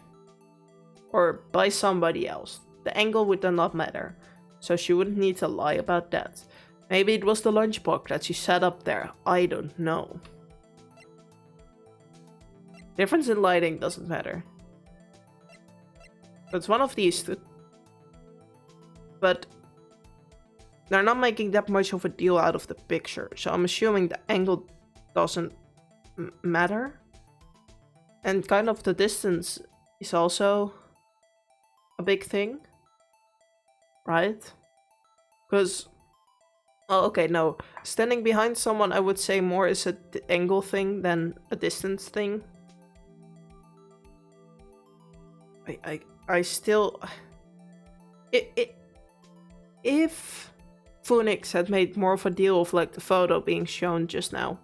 Or by somebody else. The angle would then not matter. So she wouldn't need to lie about that. Maybe it was the lunchbox that she set up there. I don't know. Difference in lighting doesn't matter. It's one of these two. But they're not making that much of a deal out of the picture. So I'm assuming the angle doesn't matter. And kind of the distance is also a big thing. Right? Because, oh, okay, no. Standing behind someone, I would say more is a angle thing than a distance thing. I still... If Phoenix had made more of a deal of like the photo being shown just now,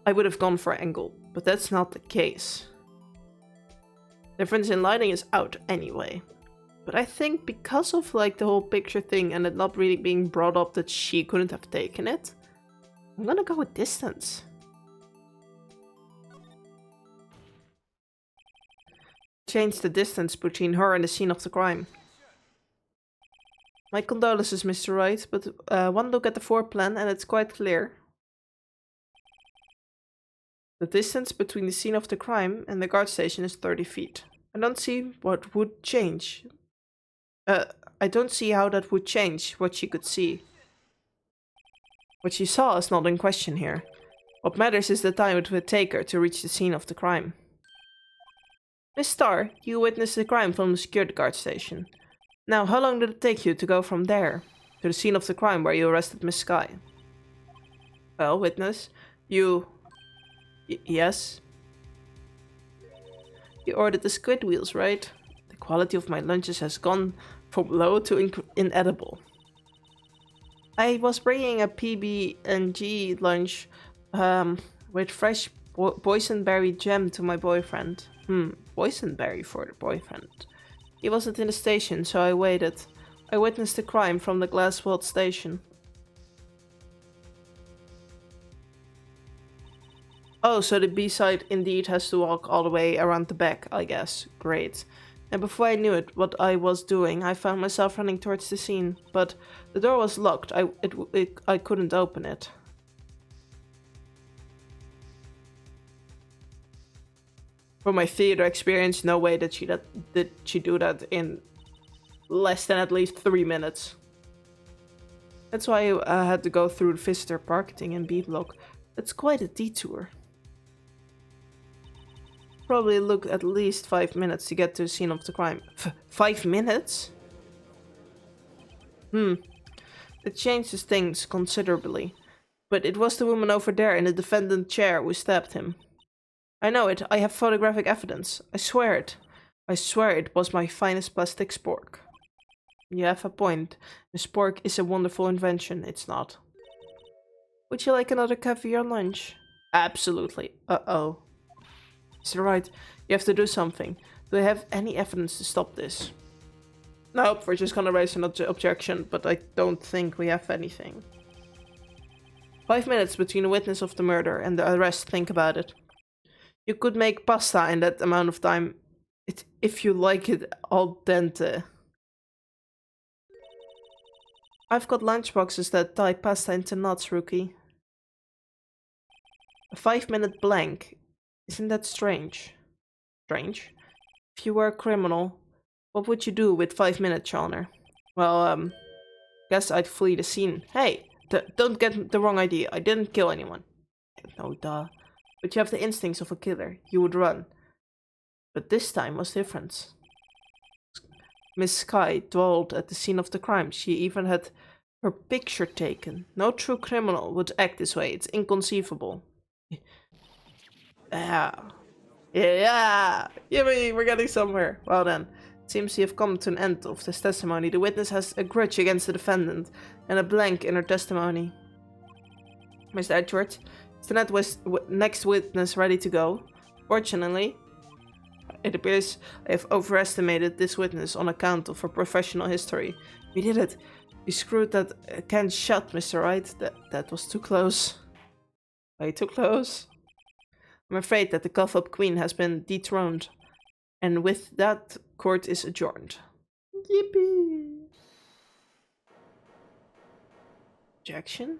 I would have gone for angle, but that's not the case. Difference in lighting is out anyway. But I think because of like the whole picture thing and it not really being brought up that she couldn't have taken it, I'm gonna go with distance. Change the distance between her and the scene of the crime. My condolences, Mr. Wright, but one look at the floor plan and it's quite clear. The distance between the scene of the crime and the guard station is 30 feet. I don't see what would change. I don't see how that would change what she could see. What she saw is not in question here. What matters is the time it would take her to reach the scene of the crime. Miss Starr, you witnessed the crime from the security guard station. Now, how long did it take you to go from there to the scene of the crime where you arrested Miss Sky? Well, witness, you... yes? You ordered the squid wheels, right? The quality of my lunches has gone from low to inedible. I was bringing a PB&G lunch with fresh boysenberry jam to my boyfriend. Boysenberry for the boyfriend. He wasn't in the station, so I waited. I witnessed the crime from the Glassworld station. Oh, so the B-side indeed has to walk all the way around the back, I guess. Great. And before I knew it, what I was doing, I found myself running towards the scene. But the door was locked. I couldn't open it. From my theater experience, no way did she do that in less than at least 3 minutes. That's why I had to go through the visitor parking in B block. It's quite a detour. Probably look at least 5 minutes to get to the scene of the crime. 5 minutes? It changes things considerably. But it was the woman over there in the defendant chair who stabbed him. I know it. I have photographic evidence. I swear it. I swear it was my finest plastic spork. You have a point. The spork is a wonderful invention. It's not. Would you like another caviar lunch? Absolutely. Uh-oh. Mr. Wright, you have to do something. Do I have any evidence to stop this? Nope, we're just gonna raise an objection, but I don't think we have anything. 5 minutes between the witness of the murder and the arrest, think about it. You could make pasta in that amount of time, if you like it al dente. I've got lunchboxes that tie pasta into knots, rookie. A 5-minute blank. Isn't that strange? Strange? If you were a criminal, what would you do with 5 minutes, Chalner? Well, guess I'd flee the scene. Hey, don't get the wrong idea. I didn't kill anyone. No, duh. But you have the instincts of a killer. You would run. But this time was different. Miss Sky dwelled at the scene of the crime. She even had her picture taken. No true criminal would act this way. It's inconceivable. Yeah. Yippee, we're getting somewhere. Well then, it seems we have come to an end of this testimony. The witness has a grudge against the defendant and a blank in her testimony. Mr. Edgeworth, is the next witness ready to go? Fortunately, it appears I have overestimated this witness on account of her professional history. We did it. We screwed that can shut, Mr. Wright. That was too close. Way too close. I'm afraid that the Cuff-Up Queen has been dethroned. And with that, court is adjourned. Yippee! Objection?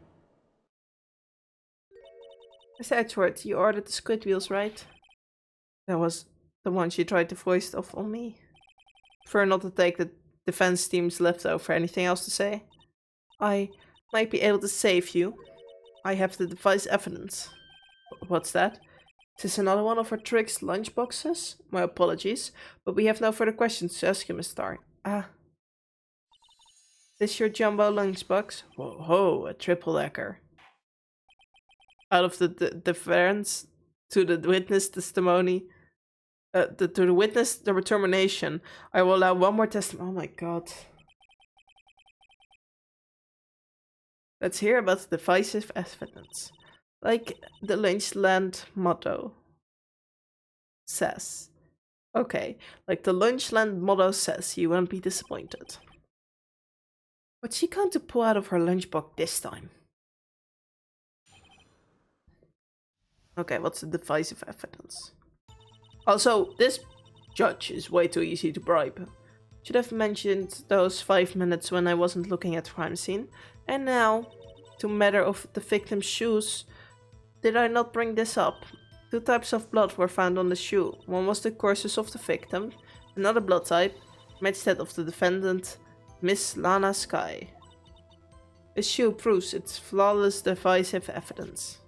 Mr. Edgeworth, you ordered the squid wheels, right? That was the one she tried to foist off on me. Prefer not to take the defense team's leftover. Anything else to say? I might be able to save you. I have the device evidence. What's that? Is this another one of her Trig's lunchboxes? My apologies, but we have no further questions to ask you, Miss Starr. This your jumbo lunchbox? Whoa, a triple-decker. Out of the defense to the witness testimony, to the witness the determination, I will allow one more testimony. Oh my god. Let's hear about the divisive evidence. Like the Lunchland motto says. Okay, like the Lunchland motto says, you won't be disappointed. What's she going to pull out of her lunchbox this time? Okay, what's the divisive evidence? Also, this judge is way too easy to bribe. Should have mentioned those 5 minutes when I wasn't looking at the crime scene. And now, to matter of the victim's shoes, did I not bring this up? Two types of blood were found on the shoe. One was the courses of the victim, another blood type matched that of the defendant, Miss Lana Sky. The shoe proves its flawless divisive evidence.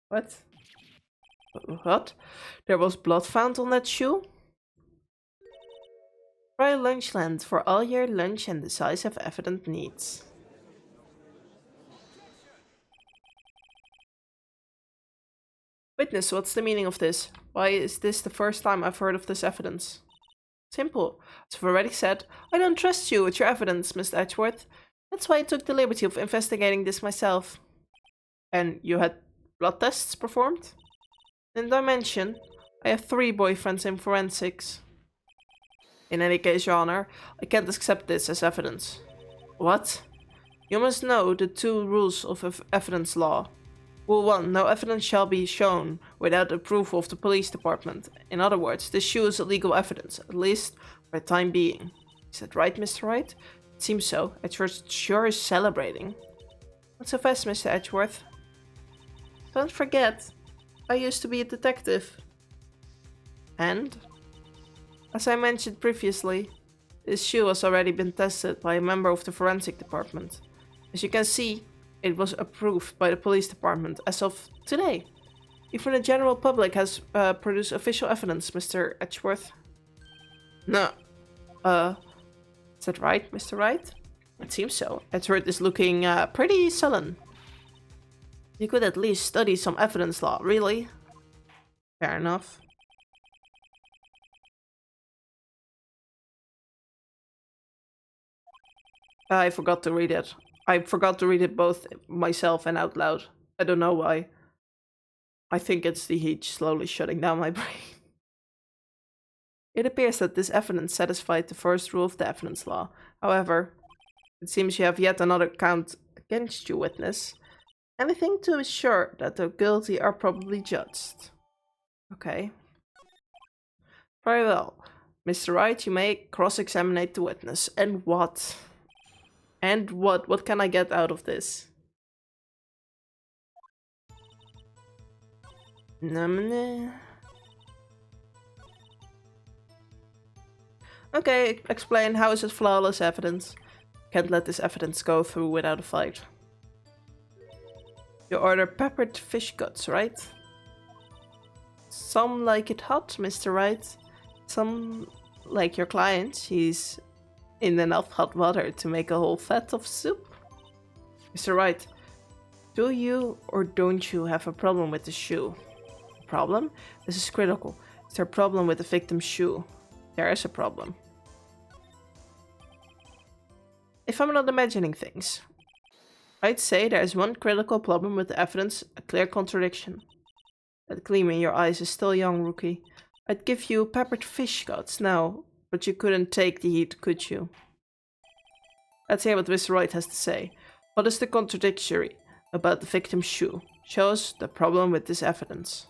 What? What? There was blood found on that shoe? Try Lunchland for all your lunch and decisive evidence needs. Witness, what's the meaning of this? Why is this the first time I've heard of this evidence? Simple. As I've already said, I don't trust you with your evidence, Mr. Edgeworth. That's why I took the liberty of investigating this myself. And you had blood tests performed? Didn't I mention? I have 3 boyfriends in forensics. In any case, Your Honor, I can't accept this as evidence. What? You must know the 2 rules of evidence law. Rule 1. No evidence shall be shown without approval of the police department. In other words, this shoe is illegal evidence, at least for the time being. Is that right, Mr. Wright? It seems so. Edgeworth sure is celebrating. Not so fast, Mr. Edgeworth. Don't forget, I used to be a detective. And? As I mentioned previously, this shoe has already been tested by a member of the forensic department. As you can see, it was approved by the police department as of today. Even the general public has produced official evidence, Mr. Edgeworth. No. Is that right, Mr. Wright? It seems so. Edgeworth is looking pretty sullen. You could at least study some evidence law, really? Fair enough. I forgot to read it. I forgot to read it both myself and out loud. I don't know why. I think it's the heat slowly shutting down my brain. It appears that this evidence satisfied the first rule of the evidence law. However, it seems you have yet another count against you, witness. Anything to assure that the guilty are probably judged. Okay. Very well. Mr. Wright, you may cross-examine the witness. And what? And what? What can I get out of this? Okay, explain. How is it flawless evidence? Can't let this evidence go through without a fight. You order peppered fish guts, right? Some like it hot, Mr. Wright. Some, like your client, he's in enough hot water to make a whole vat of soup. Mr. Wright, do you or don't you have a problem with the shoe? Problem? This is critical. Is there a problem with the victim's shoe? There is a problem. If I'm not imagining things, I'd say there is one critical problem with the evidence, a clear contradiction. That gleam in your eyes is still young, rookie. I'd give you peppered fish guts now, but you couldn't take the heat, could you? Let's hear what Mr. Wright has to say. What is the contradictory about the victim's shoe? Show us the problem with this evidence.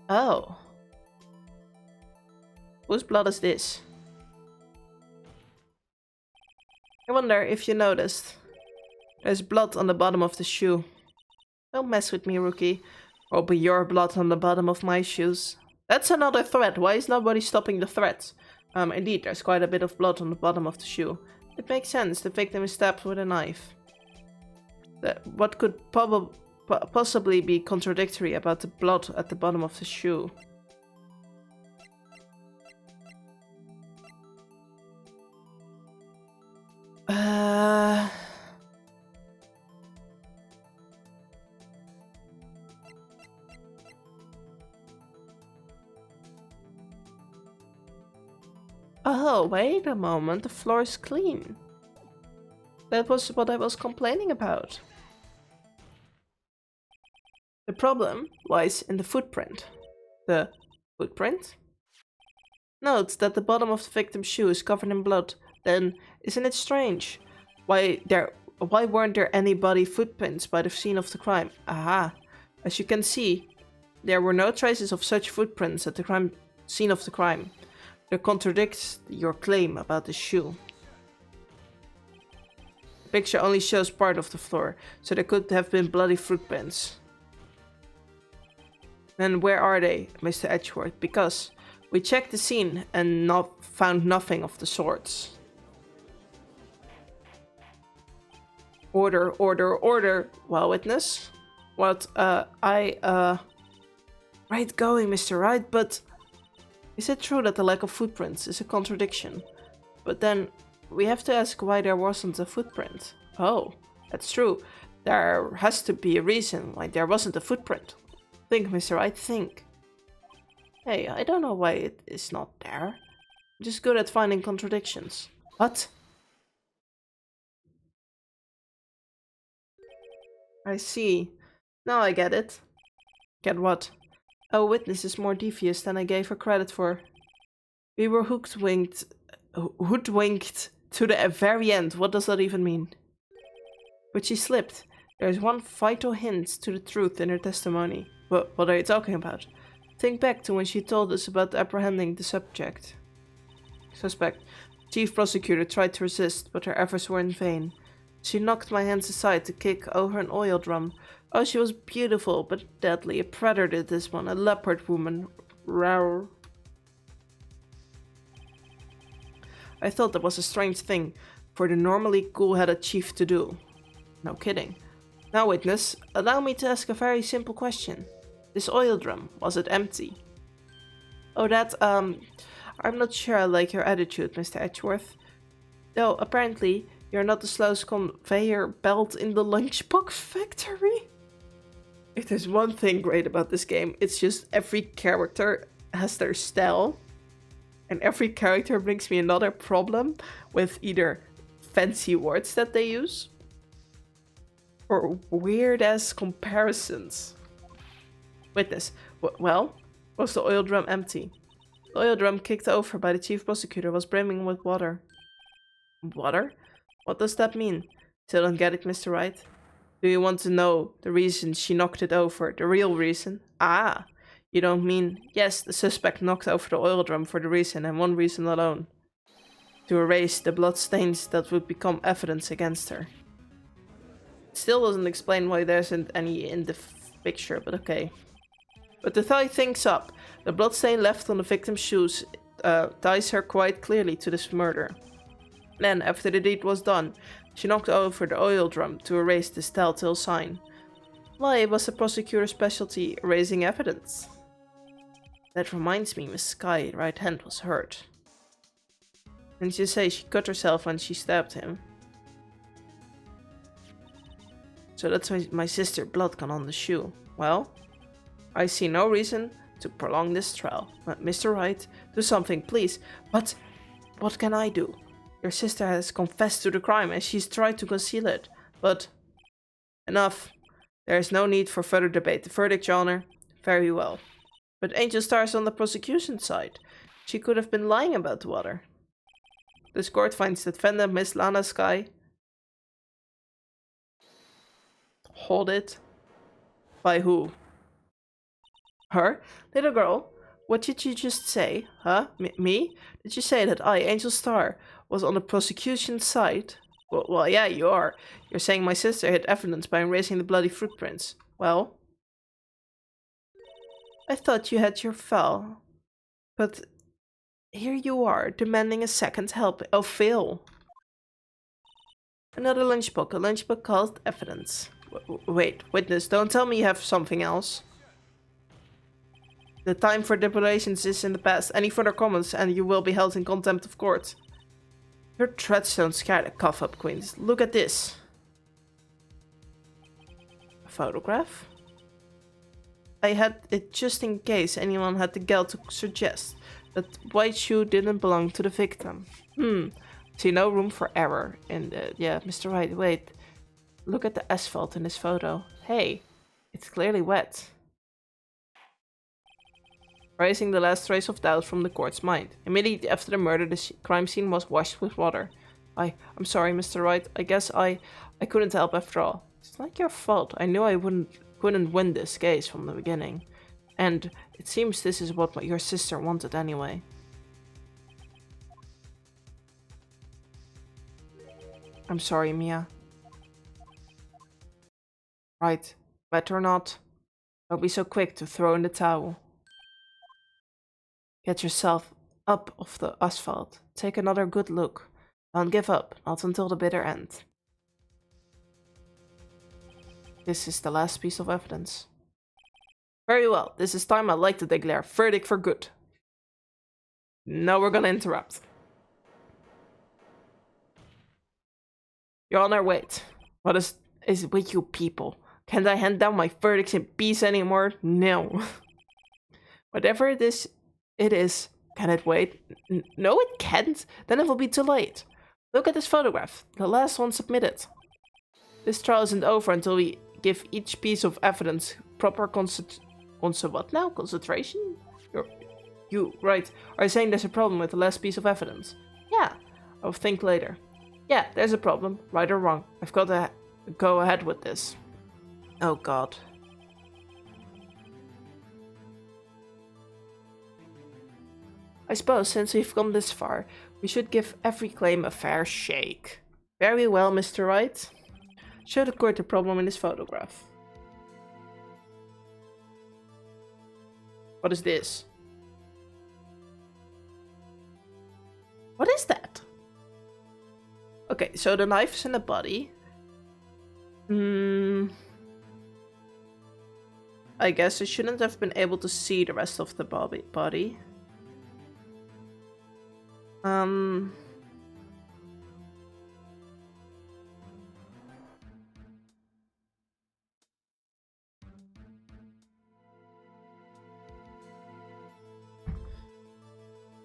Oh. Whose blood is this? I wonder if you noticed. There's blood on the bottom of the shoe. Don't mess with me, rookie. Or be your blood on the bottom of my shoes. That's another threat. Why is nobody stopping the threats? Indeed, there's quite a bit of blood on the bottom of the shoe. It makes sense. The victim is stabbed with a knife. What could possibly be contradictory about the blood at the bottom of the shoe? Oh, wait a moment, the floor is clean. That was what I was complaining about. The problem lies in the footprint. The footprint? Note that the bottom of the victim's shoe is covered in blood. Then, isn't it strange? Why weren't there any body footprints by the scene of the crime? Aha! As you can see, there were no traces of such footprints at the scene of the crime. that contradicts your claim about the shoe. The picture only shows part of the floor, so there could have been bloody footprints. Then where are they, Mr. Edgeworth? Because we checked the scene and found nothing of the sorts. Order, order, order. Well, witness? What, Right going, Mr. Wright, but... Is it true that the lack of footprints is a contradiction? But then, we have to ask why there wasn't a footprint. Oh, that's true. There has to be a reason why there wasn't a footprint. Think, Mr. Wright, think. Hey, I don't know why it is not there. I'm just good at finding contradictions. What? I see. Now I get it. Get what? Oh, witness is more devious than I gave her credit for. We were hoodwinked to the very end. What does that even mean? But she slipped. There's one vital hint to the truth in her testimony. What are you talking about? Think back to when she told us about apprehending the suspect. Chief prosecutor tried to resist, but her efforts were in vain. She knocked my hands aside to kick over an oil drum. Oh, she was beautiful, but deadly. A predator did this one, a leopard woman. Rawr. I thought that was a strange thing for the normally cool-headed chief to do. No kidding. Now, witness, allow me to ask a very simple question. This oil drum, was it empty? Oh, I'm not sure I like your attitude, Mr. Edgeworth. Though, apparently, you're not the slowest conveyor belt in the lunchbox factory. If there's one thing great about this game, it's just every character has their style. And every character brings me another problem with either fancy words that they use or weird-ass comparisons. Witness. Well, was the oil drum empty? The oil drum kicked over by the chief prosecutor was brimming with water. Water? What does that mean? Still don't get it, Mr. Wright. Do you want to know the reason she knocked it over? The real reason? Ah, you don't mean, yes, the suspect knocked over the oil drum for the reason and one reason alone. To erase the bloodstains that would become evidence against her. It still doesn't explain why there isn't any in the picture, but okay. But to tie things up, the bloodstain left on the victim's shoes ties her quite clearly to this murder. Then, after the deed was done, she knocked over the oil drum to erase this telltale sign. Why was the prosecutor's specialty erasing evidence? That reminds me, Miss Sky's right hand was hurt. Didn't you say she cut herself when she stabbed him? So that's why my sister's blood got on the shoe. Well, I see no reason to prolong this trial. Mr. Wright, do something, please. But what can I do? Your sister has confessed to the crime and she's tried to conceal it. But enough. There is no need for further debate. The verdict, Your Honor. Very well. But Angel Star's on the prosecution side. She could have been lying about the water. This court finds that defendant Miss Lana Sky. Hold it. By who? Her? Little girl, what did you just say? Huh? Me? Did you say that I, Angel Star, was on the prosecution side? Well, yeah, you are. You're saying my sister hid evidence by erasing the bloody footprints. Well, I thought you had your fill. But here you are, demanding a second helping. Oh, Phil. Another lunchbook. A lunchbook called evidence. Wait, witness, don't tell me you have something else. The time for deliberations is in the past. Any further comments and you will be held in contempt of court. Your threats don't scare the cough up, Queens. Look at this. A photograph? I had it just in case anyone had the gall to suggest that white shoe didn't belong to the victim. See, no room for error in the... Yeah, Mr. Wright, wait. Look at the asphalt in this photo. Hey, it's clearly wet. Raising the last trace of doubt from the court's mind. Immediately after the murder, the crime scene was washed with water. I'm sorry, Mr. Wright. I guess I couldn't help after all. It's not your fault. I knew I couldn't win this case from the beginning. And it seems this is what your sister wanted anyway. I'm sorry, Mia. Right, better not. Don't be so quick to throw in the towel. Get yourself up off the asphalt. Take another good look. Don't give up, not until the bitter end. This is the last piece of evidence. Very well, this is time I'd like to declare verdict for good. Now we're gonna interrupt. Your Honor, wait. What is it with you people? Can't I hand down my verdicts in peace anymore? No. Whatever it is, can it wait? No, it can't. Then it will be too late. Look at this photograph, the last one submitted. This trial isn't over until we give each piece of evidence proper concentration? You, right, are saying there's a problem with the last piece of evidence? Yeah, I'll think later. Yeah, there's a problem, right or wrong. I've got to go ahead with this. Oh god. I suppose since we've come this far, we should give every claim a fair shake. Very well, Mr. Wright. Show the court the problem in this photograph. What is this? What is that? Okay, so the knife's in the body. I guess I shouldn't have been able to see the rest of the body.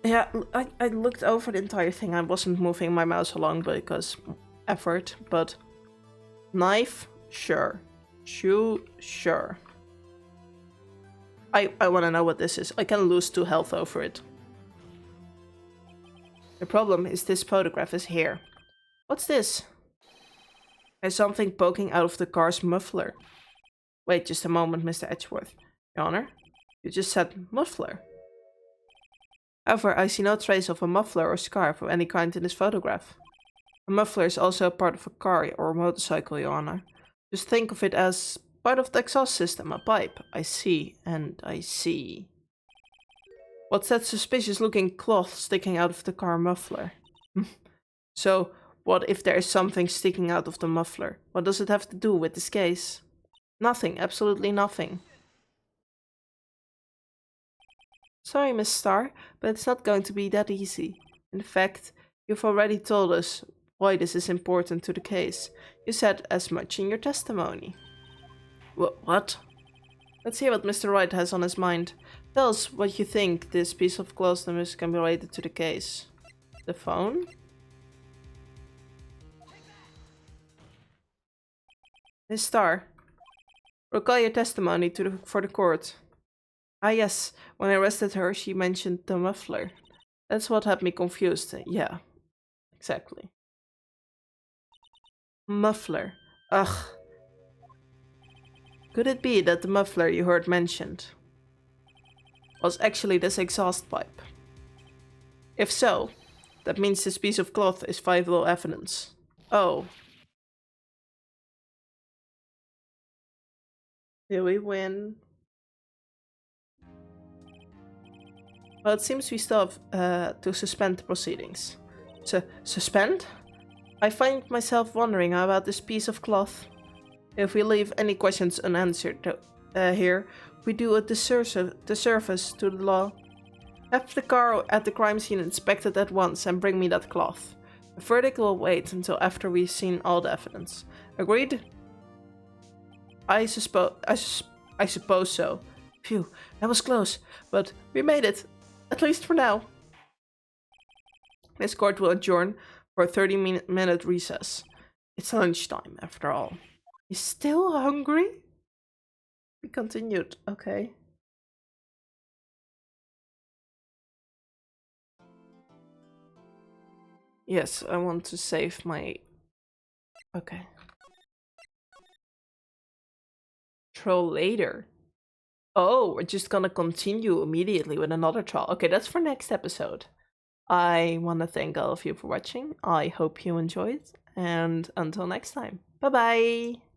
Yeah, I looked over the entire thing. I wasn't moving my mouse along because effort, but knife, sure. Shoe, sure. I want to know what this is. I can lose 2 health over it. The problem is this photograph is here. What's this? There's something poking out of the car's muffler. Wait just a moment, Mr. Edgeworth. Your Honor, you just said muffler. However, I see no trace of a muffler or scarf of any kind in this photograph. A muffler is also a part of a car or a motorcycle, Your Honor. Just think of it as part of the exhaust system, a pipe. I see, and I see. What's that suspicious looking cloth sticking out of the car muffler? So, what if there is something sticking out of the muffler? What does it have to do with this case? Nothing, absolutely nothing. Sorry, Miss Starr, but it's not going to be that easy. In fact, you've already told us why this is important to the case. You said as much in your testimony. What? Let's hear what Mr. Wright has on his mind. Tell us what you think this piece of closeness can be related to the case. The phone? Miss Starr, recall your testimony for the court. Ah yes, when I arrested her, she mentioned the muffler. That's what had me confused. Yeah, exactly. Muffler. Ugh. Could it be that the muffler you heard mentioned was actually this exhaust pipe? If so, that means this piece of cloth is vital evidence. Oh. Did we win? Well, it seems we still have to suspend the proceedings. Suspend? I find myself wondering about this piece of cloth. If we leave any questions unanswered here, we do a disservice to the law. Have the car at the crime scene inspected at once and bring me that cloth. The verdict will wait until after we've seen all the evidence. Agreed? I suppose so. Phew, that was close, but we made it. At least for now. This court will adjourn for a 30-minute recess. It's lunchtime, after all. You still hungry? We continued. Okay. Yes, I want to save my... Okay. Troll later. Oh, we're just gonna continue immediately with another trial. Okay, that's for next episode. I want to thank all of you for watching. I hope you enjoyed, And until next time, bye bye!